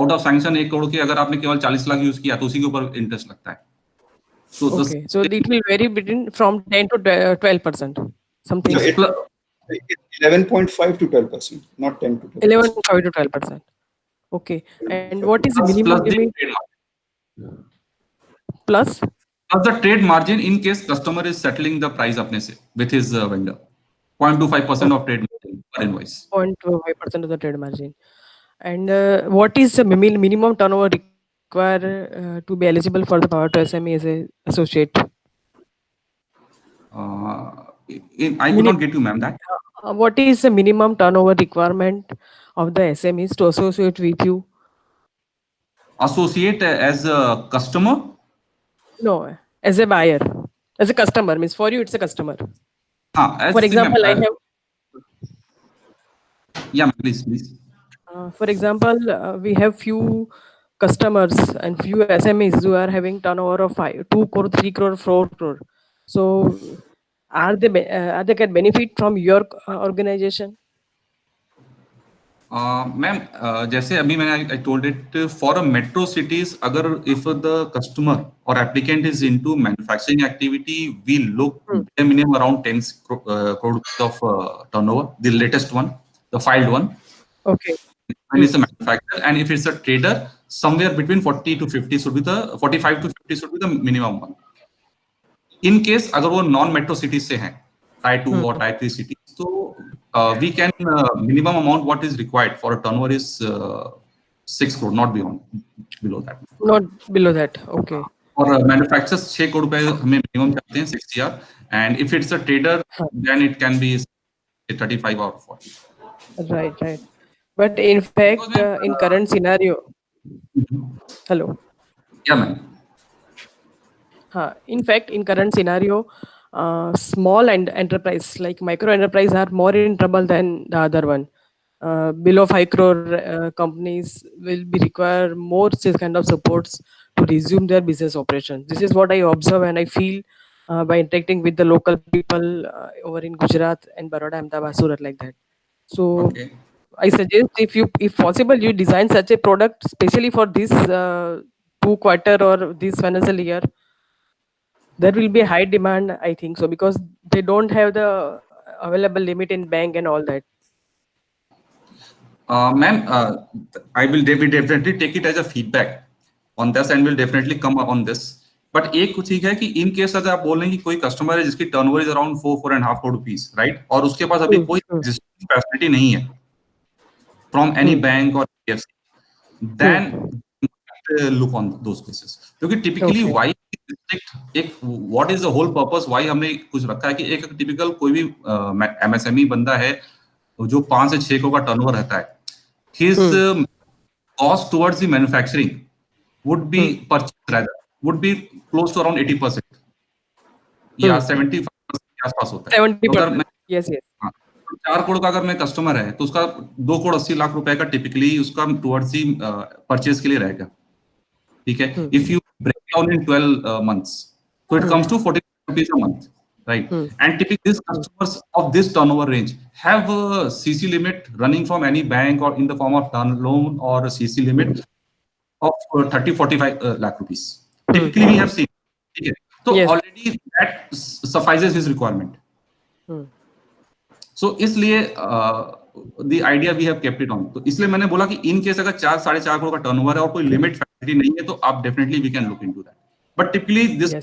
out of sanction 1 crore की अगर आपने केवल 40 lakh use किया तो उसी के ऊपर इंटरेस्ट लगता है। So okay, so it will vary between from 10 to 12%. Something. 11.5 to 12%, not 10 to 12%. 11.5 to 12%. Okay, and what is the minimum limit? Plus the trade margin in case customer is settling the price अपने से with his vendor. 0.25% of trade margin per invoice. 0.25% of the trade margin. And what is the minimum turnover required to be eligible for the Power to SME as an associate? I could not get you, ma'am, that. What is the minimum turnover requirement of the SMEs to associate with you? Associate as a customer? No, as a buyer. As a customer, means for you it's a customer. For example, I have... Yeah, please. For example, we have few customers and few SMEs who are having turnover of 2 crore, 3 crore, 4 crore. So, are they can benefit from your organization? Ma'am जैसे अभी मैंने I told it for a metro cities, अगर if the customer और applicant is into manufacturing activity, we look minimum around 10 crore of turnover, the latest one, the filed one. Okay. When it's a manufacturer, and if it's a trader, somewhere between 40 to 50 should be the 45 to 50 should be the minimum one. In case अगर वो non metro cities से हैं, tyre 2 और tyre 3 cities, तो we can minimum amount what is required for a turnover is 6 crore, not below that. Not below that. Okay. और manufacturers 6 crore रुपए हमें minimum चाहते हैं, 6 CR, and if it's a trader then it can be 35 or 40. Right. But in fact, in current scenario, hello. Yeah, ma'am. In fact, in current scenario, small and enterprise like micro enterprise are more in trouble than the other one. Below 5 crore companies will be require more this kind of supports to resume their business operations. This is what I observe and I feel by interacting with the local people over in Gujarat and Baroda, Ahmedabad, Surat, like that. So Okay. I suggest if possible, you design such a product especially for this 2 quarter or this financial year. There will be a high demand, I think so, because they don't have the available limit in bank and all that. Ma'am, I will definitely take it as a feedback on this and will definitely come on this. But एक कुछ चीज है कि in case अगर आप बोल रहे हैं कि कोई कस्टमर है जिसकी turnover is around 4.5 crore rupees, right, और उसके पास अभी कोई एग्जिस्टिंग फैसिलिटी नहीं है फ्रॉम एनी बैंक और NBFC, then look on those cases, क्योंकि टिपिकली व्हाई एक what is the whole purpose why हमने कुछ रखा है कि एक टिपिकल कोई भी एमएसएमई बंदा है जो 5 से 6 crore का टर्नओवर रहता है, his cost towards the manufacturing would be purchase rather would be close to around 80% या 75% के आसपास होता है। 70%. Yes. 4 crore का अगर मैं कस्टमर है तो उसका 2 crore 80 lakh रुपए का टिपिकली उसका टुवर्ड्स ही परचेज के लिए रहेगा, ठीक है। If you break down in 12 months, so it comes to 40 rupees a month, right? And typically these customers of this turnover range have a CC limit running from any bank or in the form of term loan or a CC limit of 30-45 lakh rupees. Typically we have seen, okay? So already that suffices his requirement. So इसलिए the idea we have kept it on. तो इसलिए मैंने बोला कि in case अगर 4-4.5 crore का turnover है और कोई लिमिट फैसिलिटी नहीं है तो आप definitely we can look into that. But typically this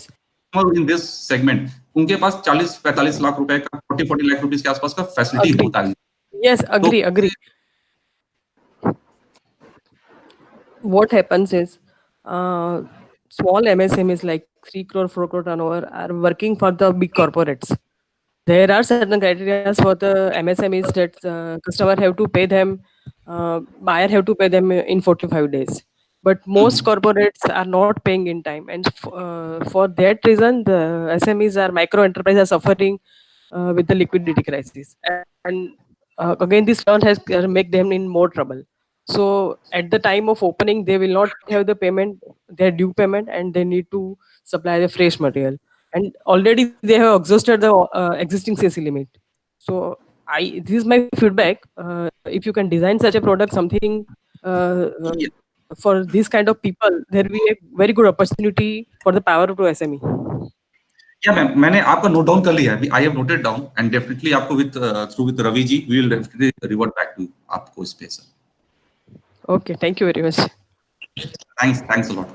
in this segment उनके पास 40-45 लाख रुपए का 40 लाख रुपीस के आसपास का फैसिलिटी होता है। Yes, agree. What happens is small MSMEs like 3 crore, 4 crore turnover are working for the big corporates. There are certain criteria for the MSMEs that customer have to pay them, buyer have to pay them in 45 days. But most corporates are not paying in time, and for that reason, the SMEs or micro enterprises are suffering with the liquidity crisis. And again, this round has make them in more trouble. So at the time of opening, they will not have the payment, their due payment, and they need to supply the fresh material. And already they have exhausted the existing CC limit. So this is my feedback. If you can design such a product, something for this kind of people, there will be a very good opportunity for the power to SME. Yeah, ma'am, मैंने आपका note down कर लिया है। I have noted down and definitely आपको with Ravi ji we will definitely revert back to आपको इस पे sir. Okay, thank you very much. Thanks a lot.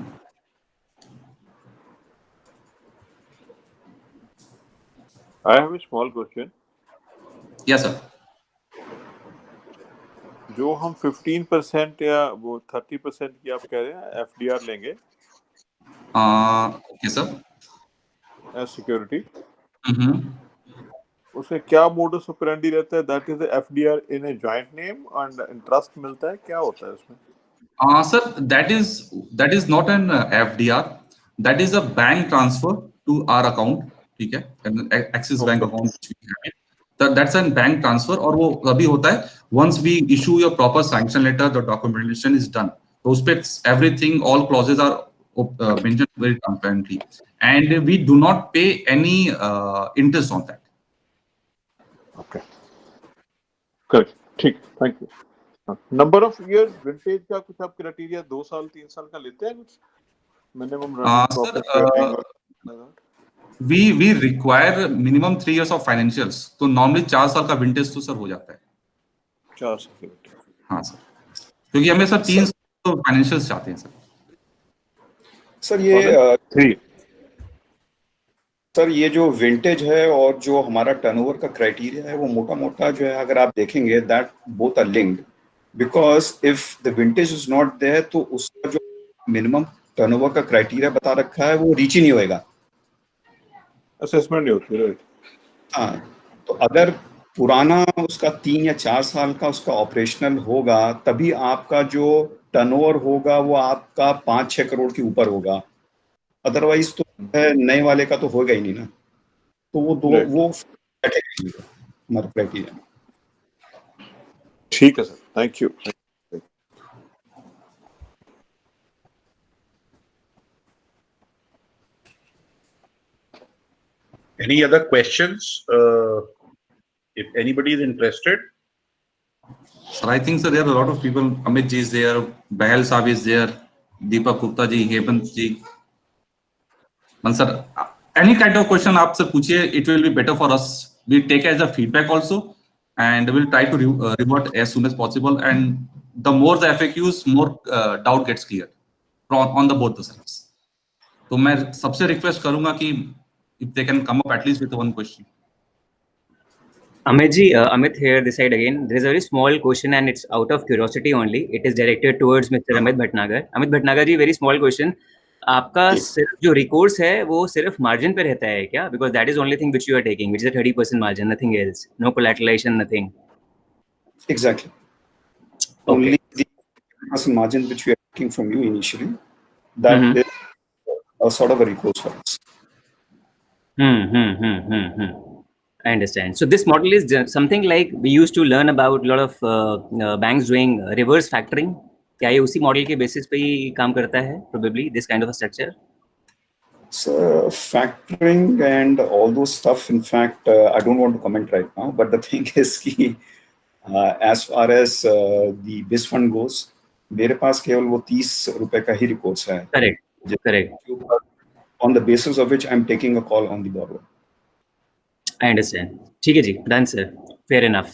I have a small question. Yes, sir. जो हम 15% या वो 30% की आप कह रहे हैं FDR लेंगे, okay, sir. As security. उसमें क्या modus operandi रहता है? That is the FDR in a joint name and interest मिलता है, क्या होता है उसमें? Sir, that is not an FDR. That is a bank transfer to our account, ठीक है? Axis Bank account which we have. That's a bank transfer और वो अभी होता है once we issue your proper sanction letter, the documentation is done. तो उस पे everything, all clauses are mentioned very transparently, and we do not pay any interest on that. Okay. Correct. ठीक. Thank you. Number of years vintage का कुछ आप criteria 2 साल 3 साल का लेते हैं कुछ minimum running Sir, profit? we require minimum 3 years of financials. तो normally 4 साल का विंटेज तो सर हो जाता है। 4 साल के विंटेज। हाँ सर, क्योंकि हमें सर 3 तो फाइनेंशियल्स चाहते हैं सर। सर ये जो विंटेज है और जो हमारा टर्नओवर का क्राइटेरिया है वो मोटा मोटा जो है अगर आप देखेंगे that both are linked, because if the vintage is not there तो उसका जो मिनिमम टर्नओवर का क्राइटेरिया बता रखा है वो रीच ही नहीं होएगा, असेसमेंट नहीं होती, राइट? हाँ, तो अगर पुराना उसका 3 या 4 साल का उसका ऑपरेशनल होगा तभी आपका जो टर्नओवर होगा वो आपका 5-6 करोड़ के ऊपर होगा, अदरवाइज तो नए वाले का तो होगा ही नहीं ना, तो वो हमारा क्राइटेरिया। ठीक है sir, thank you. Any other questions? If anybody is interested. Sir, I think sir there are a lot of people. Amit ji is there, Bahal Saab is there, Deepak Gupta ji, Hemant ji. Man sir, any kind of question आप से पूछिए, it will be better for us. We take as a feedback also, and we'll try to revert as soon as possible. And the more the FAQs, more doubt gets clear on the both the sides. तो मैं सबसे request करूंगा कि if they can come up at least with one question. Amit ji, Amit here, this side again. There is a very small question and it's out of curiosity only. It is directed towards Mr. Amit Bhatnagar. Amit Bhatnagar ji, very small question. आपका सिर्फ जो recourse है वो सिर्फ margin पे रहता है क्या? Because that is only thing which you are taking, which is a 30% margin, nothing else. No collateralization, nothing. Exactly. Okay. Only the 30% margin which we are taking from you initially, that is a sort of a recourse for us. I understand. So this model is something like we used to learn about a lot of banks doing reverse factoring. क्या ये उसी model के basis पे ही काम करता है? Probably this kind of a structure. So factoring and all those stuff, in fact, I don't want to comment right now. But the thing is, as far as the BIS fund goes, मेरे पास केवल वो 30 रुपए का ही records है. Correct. On the basis of which I'm taking a call on the borrower. I understand. ठीक है जी, done sir. Fair enough.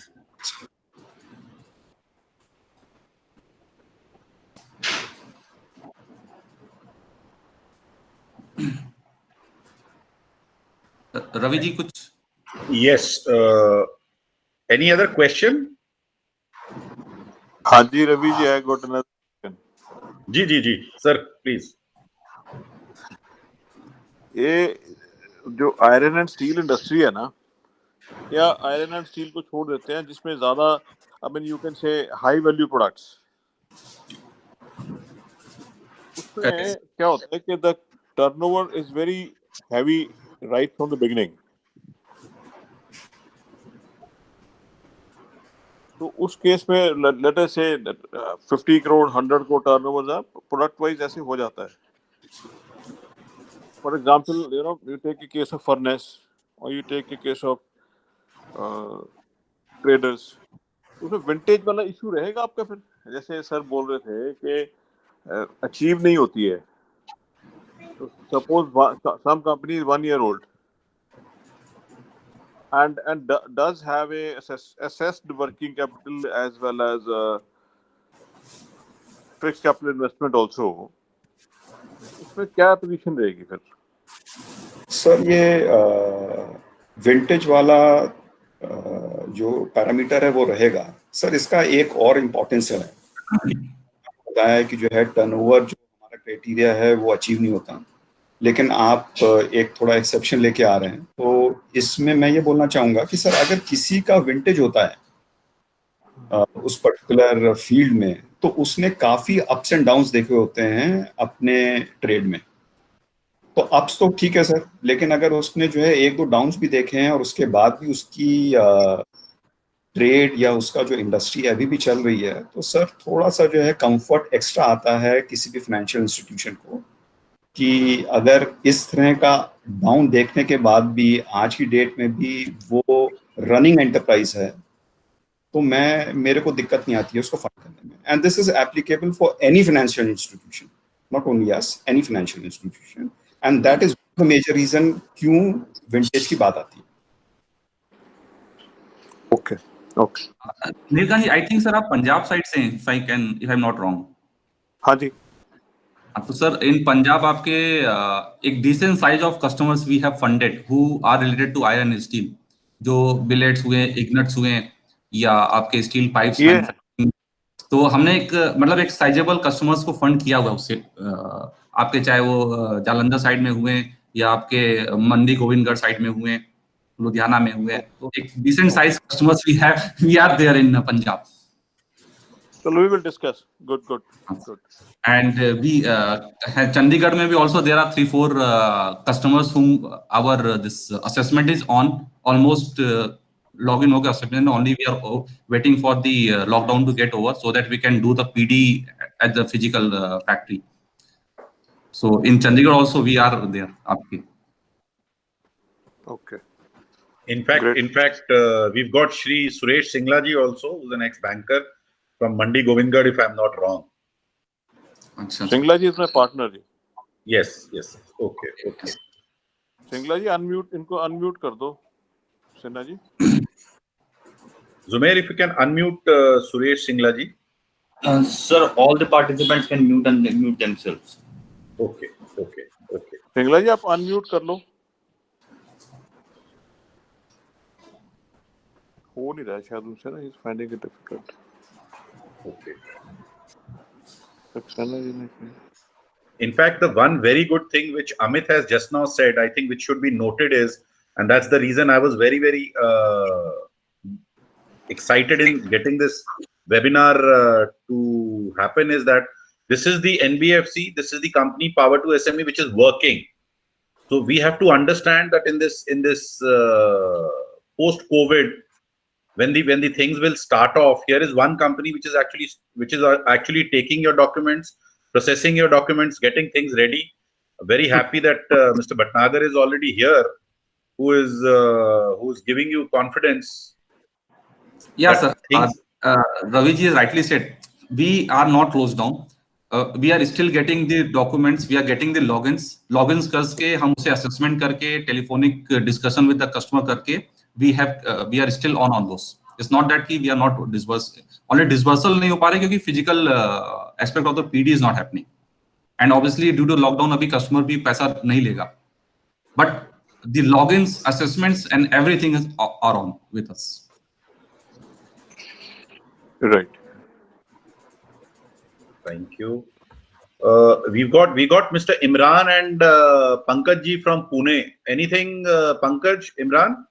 Ravi ji कुछ? Yes. Any other question? हाँ जी Ravi ji, I got another question. Ji sir, please. ये जो iron and steel industry है ना, या iron and steel को छोड़ देते हैं जिसमें ज्यादा, I mean you can say high value products, उसमें क्या होता है कि the turnover is very heavy right from the beginning. तो उस केस में लेट अस से 50 crore 100 crore turnover product wise ऐसे हो जाता है। For example, you take a case of furnace or you take a case of traders, उसमें विंटेज वाला इशू रहेगा आपका फिर? जैसे सर बोल रहे थे कि अचीव नहीं होती है, तो suppose some company is 1 year old and does have a assessed working capital as well as fixed capital investment also, उसमें क्या पोजीशन रहेगी फिर? सर ये विंटेज वाला जो पैरामीटर है वो रहेगा। सर इसका एक और इम्पोर्टेंस है, बताया कि जो है टर्नओवर जो हमारा क्राइटेरिया है वो अचीव नहीं होता, लेकिन आप एक थोड़ा एक्सेप्शन लेके आ रहे हैं। तो इसमें मैं ये बोलना चाहूँगा कि सर अगर किसी का विंटेज होता है उस पर्टिकुलर फील्ड में, तो उसने काफ़ी अप्स एंड डाउन्स देखे होते हैं अपने ट्रेड में। तो अप्स तो ठीक है सर, लेकिन अगर उसने जो है 1-2 डाउन्स भी देखे हैं और उसके बाद भी उसकी ट्रेड या उसका जो इंडस्ट्री अभी भी चल रही है, तो सर थोड़ा सा जो है कंफर्ट एक्स्ट्रा आता है किसी भी फाइनेंशियल इंस्टीट्यूशन को कि अगर इस तरह का डाउन देखने के बाद भी आज की डेट में भी वो रनिंग एंटरप्राइज है, तो मेरे को दिक्कत नहीं आती है उसको फंड करने में. And this is applicable for any financial institution, not only us, any financial institution. And that is the major reason क्यों विंटेज की बात आती है. Okay. Neelkant ji, I think sir आप पंजाब साइड से हैं, if I am not wrong. हाँ जी. तो सर इन पंजाब आपके एक decent size of customers we have funded who are related to iron and steel, जो बिलेट्स हुए, इग्नेट्स हुए, या आपके स्टील पाइप्स मैन्युफैक्चरिंग. तो हमने एक साइजेबल कस्टमर्स को फंड किया हुआ उससे, आपके चाहे वो जालंधर साइड में हुए या आपके मंडी गोविंदगढ़ साइड में हुए, लुधियाना में हुए. तो एक decent size customers we are there in Punjab. So we will discuss. Good. And we Chandigarh में भी also there are 3-4 customers whom our this assessment is on, almost login हो गया assessment, only we are waiting for the lockdown to get over so that we can do the PD at the physical factory. So in Chandigarh also we are there आपके. Okay. In fact, we've got Shri Suresh Singla ji also, who's an ex-banker from Mandi Govindgarh, if I'm not wrong. Singla ji is my partner. Yes. Okay. Singla ji, इनको unmute कर दो. Sinha ji. Zumair, if you can unmute Suresh Singla ji. Sir, all the participants can mute and mute themselves. Okay. Singla ji, आप unmute कर लो. हो नहीं रहा है शायद उनसे ना, he's finding it difficult. Okay. Saxena ji ने. In fact, the one very good thing which Amit has just now said, I think which should be noted is, and that's the reason I was very, very excited in getting this webinar to happen, is that this is the NBFC, this is the company Power to SME which is working. So we have to understand that in this post-COVID, when the things will start off, here is one company which is actually taking your documents, processing your documents, getting things ready. Very happy that Mr. Bhatnagar is already here, who's giving you confidence. Yeah, sir. Ravi ji has rightly said, we are not closed down. We are still getting the documents, we are getting the logins करके, हम उसे assessment करके, telephonic discussion with the customer करके, we are still on those. It's not that we are not disbursed. Only disbursal नहीं हो पा रहे क्योंकि physical aspect of the PD is not happening. And obviously due to lockdown अभी customer भी पैसा नहीं लेगा. But the logins, assessments and everything are on with us. Right. Thank you. We got Mr. Imran and Pankaj ji from Pune. Anything, Pankaj, Imran?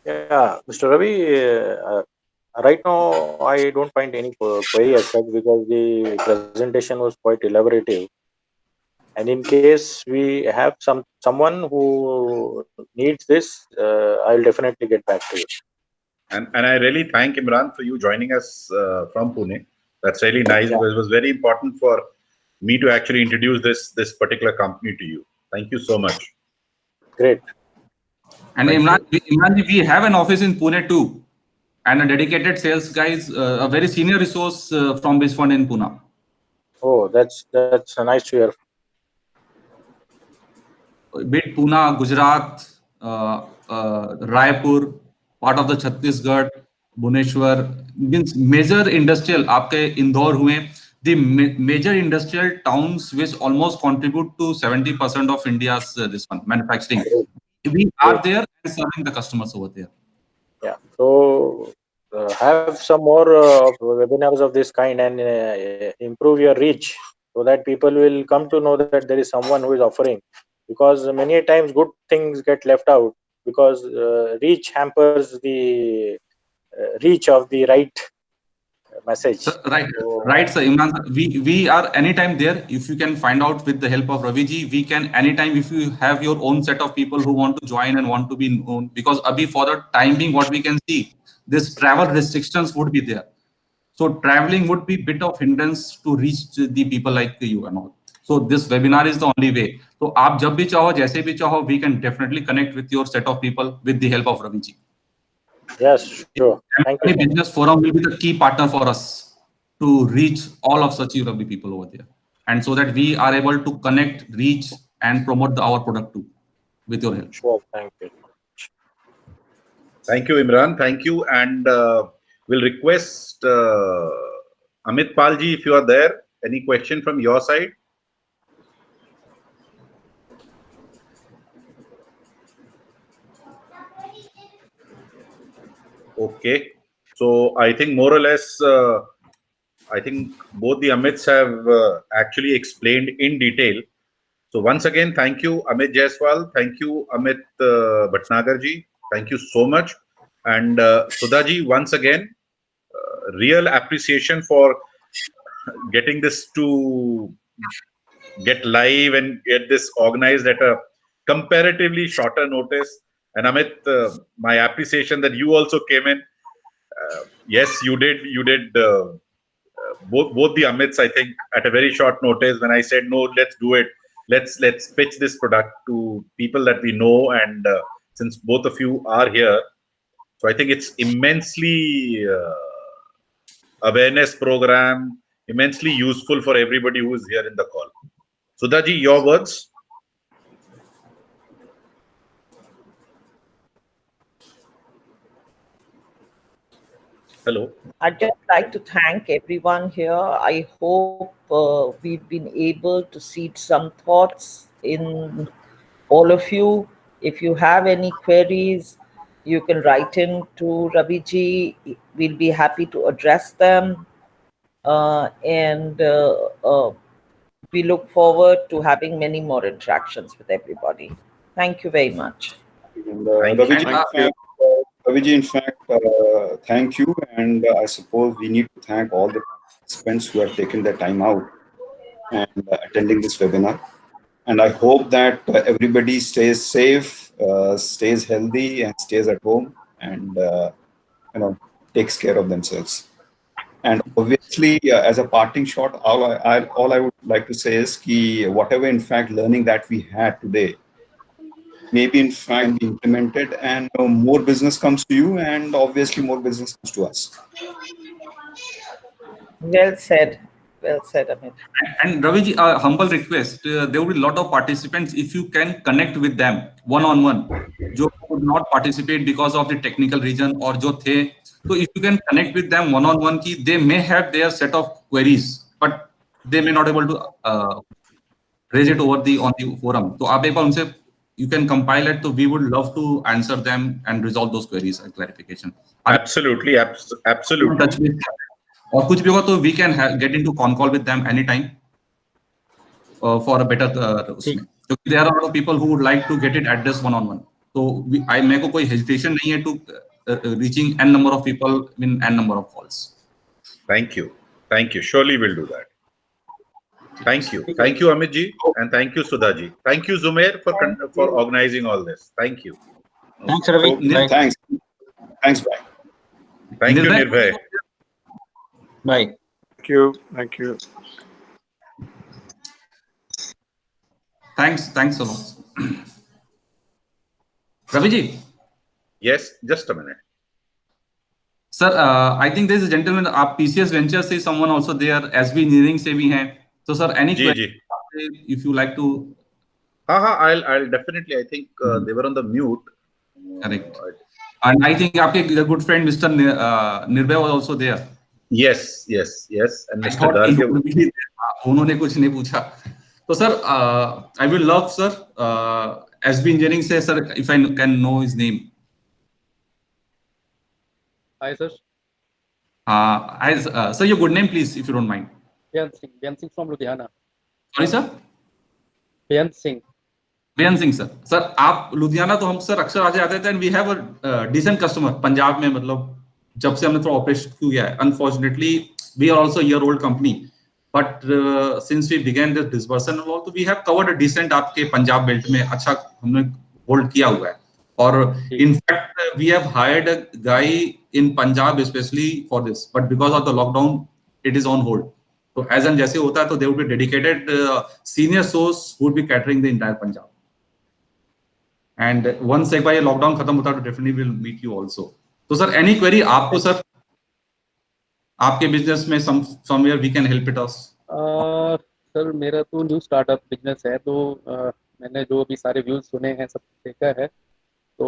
Yeah, Mr. Ravi, right now I don't find any query as such because the presentation was quite elaborative. And in case we have someone who needs this, I'll definitely get back to you. And I really thank Imran for you joining us from Pune. That's really nice, because it was very important for me to actually introduce this particular company to you. Thank you so much. Great. And Imran, we have an office in Pune too, and a dedicated sales guys, a very senior resource from this fund in Pune. Oh, that's nice to hear. Bit Pune, Gujarat, Raipur, part of the Chhattisgarh, Bhubaneswar, means major industrial, आपके इंदौर हुए, the major industrial towns which almost contribute to 70% of India's this one manufacturing. We are there and serving the customers over there. Yeah. So have some more webinars of this kind and improve your reach so that people will come to know that there is someone who is offering. Because many times good things get left out because reach hampers the reach of the right message. So, right, sir. Imran, we are anytime there. If you can find out with the help of Ravi ji, we can anytime, if you have your own set of people who want to join and want to be known, because abhi for the time being, what we can see, this travel restrictions would be there. So traveling would be bit of hindrance to reach the people like you and all. So this webinar is the only way. So आप जब भी चाहो, जैसे भी चाहो, we can definitely connect with your set of people with the help of Ravi ji. Yes, sure. Thank you. Any business forum will be the key partner for us to reach all of such lovely people over there, and so that we are able to connect, reach, and promote our product too, with your help. Sure. Thank you. Thank you, Imran. Thank you, and we'll request Amit Palji, if you are there, any question from your side? Okay, so I think more or less, I think both the Amits have actually explained in detail. So once again, thank you, Amit Jaiswal. Thank you, Amit Bhatnagar ji. Thank you so much. And Sudha ji, once again, real appreciation for getting this to get live and get this organized at a comparatively shorter notice. And Amit, my appreciation that you also came in. Yes, you did. You did. Both the Amits, I think, at a very short notice. When I said no, let's do it. Let's pitch this product to people that we know. And since both of you are here, so I think it's immensely awareness program, immensely useful for everybody who is here in the call. Sudha ji, your words. Hello. I'd just like to thank everyone here. I hope we've been able to seed some thoughts in all of you. If you have any queries, you can write in to Ravi ji. We'll be happy to address them. And we look forward to having many more interactions with everybody. Thank you very much. And, Raviji, in fact, thank you. And I suppose we need to thank all the participants who have taken their time out and attending this webinar. And I hope that everybody stays safe, stays healthy, and stays at home, and takes care of themselves. And obviously, as a parting shot, all I would like to say is that whatever, in fact, learning that we had today, maybe in fact be implemented, and more business comes to you, and obviously more business comes to us. Well said. Well said, Amit. And Raviji, a humble request, there will be a lot of participants. If you can connect with them one-on-one, who could not participate because of the technical reason, or jo the, so if you can connect with them one-on-one, they may have their set of queries, but they may not be able to raise it on the forum. So you can compile it. So we would love to answer them and resolve those queries and clarification. Absolutely, absolutely. Or kuch bhi hoga, so we can get into con call with them anytime for a better. So there are a lot of people who would like to get it addressed one-on-one. So मेरे को कोई hesitation नहीं है to reaching n number of people in n number of calls. Thank you. Thank you. Surely we'll do that. Thank you. Thank you, Amit ji, and thank you, Sudha ji. Thank you, Zumair, for organizing all this. Thank you. Thanks, Ravi. Thanks. Thanks, bye. Thank you, Nirbhay. Bye. Thank you. Thank you. Thanks a lot. Ravi ji. Yes, just a minute. Sir, I think there is a gentleman, PCS Ventures say someone also there, SB Engineering se bhi hai. So sir, any question if you like to? I'll definitely. I think they were on the mute. Correct. And I think your good friend Mr. Nirbhay was also there. Yes. And Mr. Garg. उन्होंने कुछ नहीं पूछा. So sir, I will love sir. SB Engineering say sir, if I can know his name. Hi sir. Sir, your good name please, if you don't mind. Beyan Singh from Ludhiana. Sorry sir. Beyan Singh. Beyan Singh sir. Sir, आप लुधियाना तो हम sir अक्सर आ जाते थे, and we have a decent customer. Punjab में मतलब जब से हमने थोड़ा ऑपरेशन किया है. Unfortunately, we are also a year-old company, but since we began this disbursement and all, we have covered a decent आपके पंजाब बेल्ट में अच्छा हमने होल्ड किया हुआ है. और in fact, we have hired a guy in Punjab especially for this, but because of the lockdown, it is on hold. So as and जैसे होता है, तो there would be dedicated senior source who would be catering the entire Punjab. And once एक बार ये lockdown खत्म होता है, तो definitely will meet you also. तो सर एनी क्वेरी आपको सर आपके बिजनेस में somewhere we can help it us? Sir मेरा तो न्यू स्टार्टअप बिजनेस है, तो मैंने जो अभी सारे व्यूज सुने हैं, सब देखा है, तो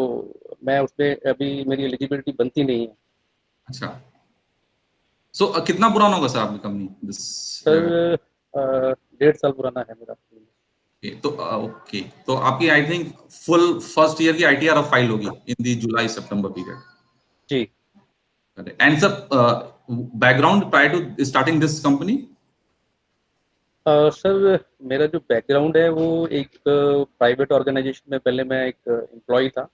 मैं उसमें अभी मेरी एलिजिबिलिटी बनती नहीं है। अच्छा, सो कितना पुराना होगा सर आपकी कंपनी? सर 1.5 साल पुराना है मेरा। तो ओके, तो आपकी I think full first year की आईटीआर फाइल होगी in the July September period. जी। And sir background prior to starting this company? Sir मेरा जो बैकग्राउंड है वो एक प्राइवेट ऑर्गेनाइजेशन में, पहले मैं एक एम्प्लॉय था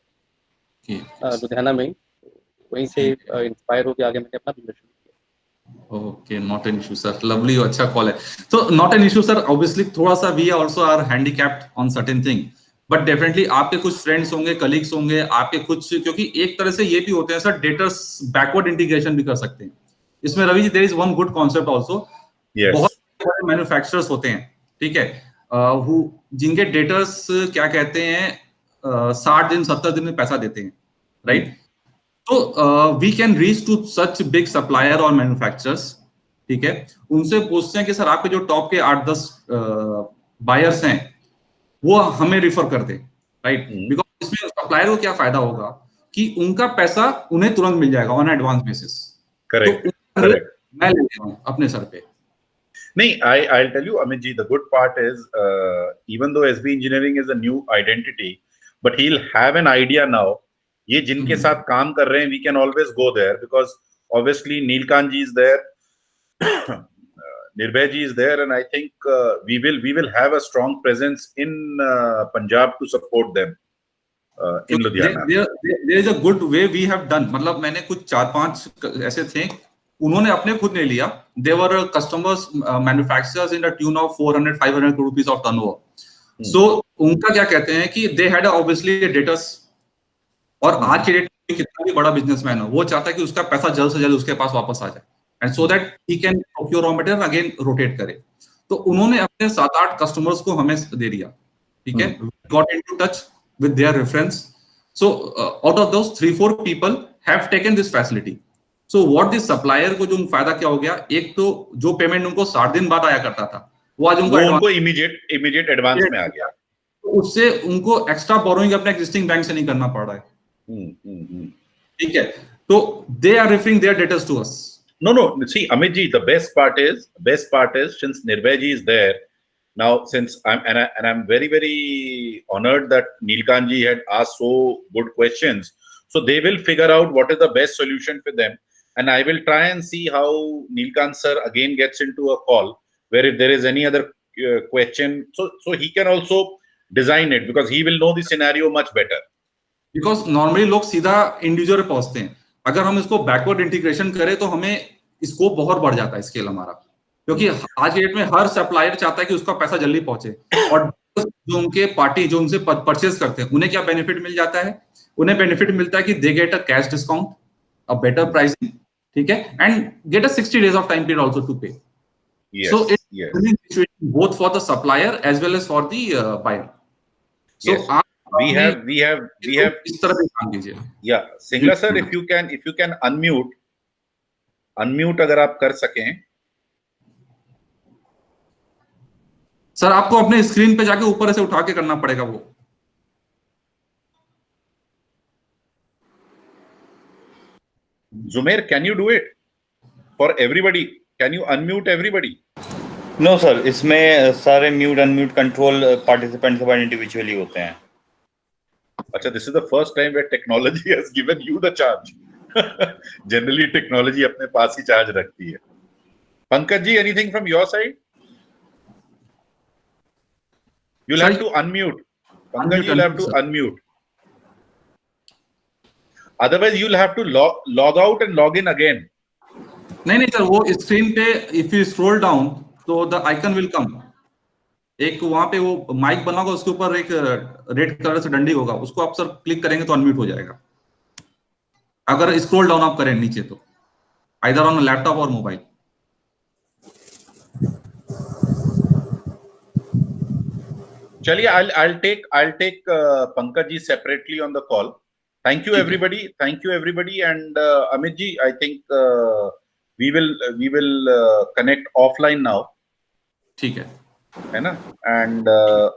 लुधियाना में ही, वहीं से इंस्पायर होकर आगे मैंने अपना बिजनेस शुरू किया। Okay, not an issue sir, lovely, अच्छा कॉल है। तो not an issue sir, obviously थोड़ा सा we also are handicapped on certain thing, but definitely आपके कुछ फ्रेंड्स होंगे, कलीग्स होंगे, आपके कुछ, क्योंकि एक तरह से ये भी होते हैं सर, डेटर्स बैकवर्ड इंटीग्रेशन भी कर सकते हैं इसमें। Ravi ji, there is one good concept also. बहुत सारे मैन्युफैक्चरर्स होते हैं, ठीक है, जिनके डेटर्स क्या कहते हैं 60 दिन 70 दिन में पैसा देते हैं, राइट? तो we can reach to such big supplier और मैन्युफैक्चरर्स, ठीक है, उनसे पूछते हैं कि सर आपके जो टॉप के 8-10 बायर्स हैं वो हमें रिफर कर दे, राइट? बिकॉज इसमें सप्लायर को क्या फायदा होगा कि उनका पैसा उन्हें तुरंत मिल जाएगा ऑन एडवांस बेसिस। करेक्ट, तो मैं ले रहा हूं अपने सर पे। नहीं, I'll tell you, Amit ji, the good part is, even though SB Engineering is a new identity, but he'll have an idea now. ये जिनके साथ काम कर रहे हैं, we can always go there because obviously Neelkant ji is there, Nirbhay ji is there, and I think we will have a strong presence in Punjab to support them in Ludhiana. There is a good way we have done. मतलब मैंने कुछ 4-5 ऐसे थे, उन्होंने अपने खुद नहीं लिया। They were customers, manufacturers in the tune of 400-500 crore rupees of turnover. So उनका क्या कहते हैं कि they had obviously debtors, और आज के डेट में कितना भी बड़ा बिजनेसमैन हो, वो चाहता है कि उसका पैसा जल्द से जल्द उसके पास वापस आ जाए, and so that he can procure raw material again rotate करे। तो उन्होंने अपने 7-8 कस्टमर्स को हमें दे दिया, ठीक है, got into touch with their reference. So out of those 3-4 people have taken this facility. So what this supplier को जो फायदा क्या हो गया, एक तो जो पेमेंट उनको 60 दिन बाद आया करता था, वो आज उनको इमीडिएट एडवांस में आ गया। उससे उनको एक्स्ट्रा बोरोइंग अपने एग्जिस्टिंग बैंक से नहीं करना पड़ रहा है, ठीक है। तो they are referring their debtors to us. No. See, Amit ji, the best part is since Nirbhay ji is there now, since I'm very, very honored that Neelkant ji had asked so good questions. So they will figure out what is the best solution for them, and I will try and see how Neelkant sir again gets into a call where if there is any other question, so he can also design it because he will know the scenario much better. Because normally लोग सीधा individual पे पहुंचते हैं, अगर हम इसको backward integration करें तो हमें स्कोप बहुत बढ़ जाता है, स्केल हमारा, क्योंकि आज के डेट में हर सप्लायर चाहता है कि उसका पैसा जल्दी पहुंचे, और जो उनके पार्टी जो उनसे परचेज करते हैं उन्हें क्या बेनिफिट मिल जाता है, उन्हें बेनिफिट मिलता है कि they get a cash discount, a better pricing, ठीक है, and get a 60 days of time period also to pay. So it's win-win situation both for the supplier as well as for the buyer. So we have इस तरह से काम कीजिए। Yeah, Singla sir, if you can unmute अगर आप कर सकें। Sir आपको अपने स्क्रीन पे जाके ऊपर से उठा के करना पड़ेगा वो। Zumair, can you do it for everybody? Can you unmute everybody? No sir, इसमें सारे म्यूट अनम्यूट कंट्रोल पार्टिसिपेंट के पास इंडिविजुअली होते हैं। अच्छा, this is the first time where technology has given you the charge. Generally technology अपने पास ही charge रखती है। Pankaj ji, anything from your side? You'll have to unmute. Pankaj, you'll have to unmute. Otherwise you'll have to log out and log in again. नहीं sir, वो screen पे if you scroll down तो the icon will come, एक वहां पे वो mic बना होगा, उसके ऊपर एक रेड कलर से डंडी होगा, उसको आप सर क्लिक करेंगे तो अनम्यूट हो जाएगा, अगर स्क्रॉल डाउन आप करें नीचे तो, आइदर ऑन लैपटॉप और मोबाइल। चलिए, I'll take Pankaj ji separately on the call. Thank you, everybody. Thank you, everybody. And Amit ji, I think we will connect offline now. ठीक है. है ना? And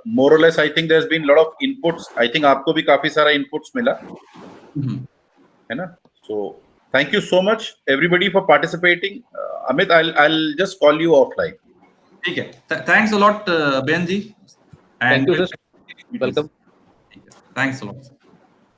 more or less, I think there's been a lot of inputs. I think आपको भी काफी सारा inputs मिला. है ना? So thank you so much, everybody, for participating. Amit, I'll just call you offline. ठीक है. Thanks a lot, Ben ji. Thank you, sir. Welcome. Thanks a lot.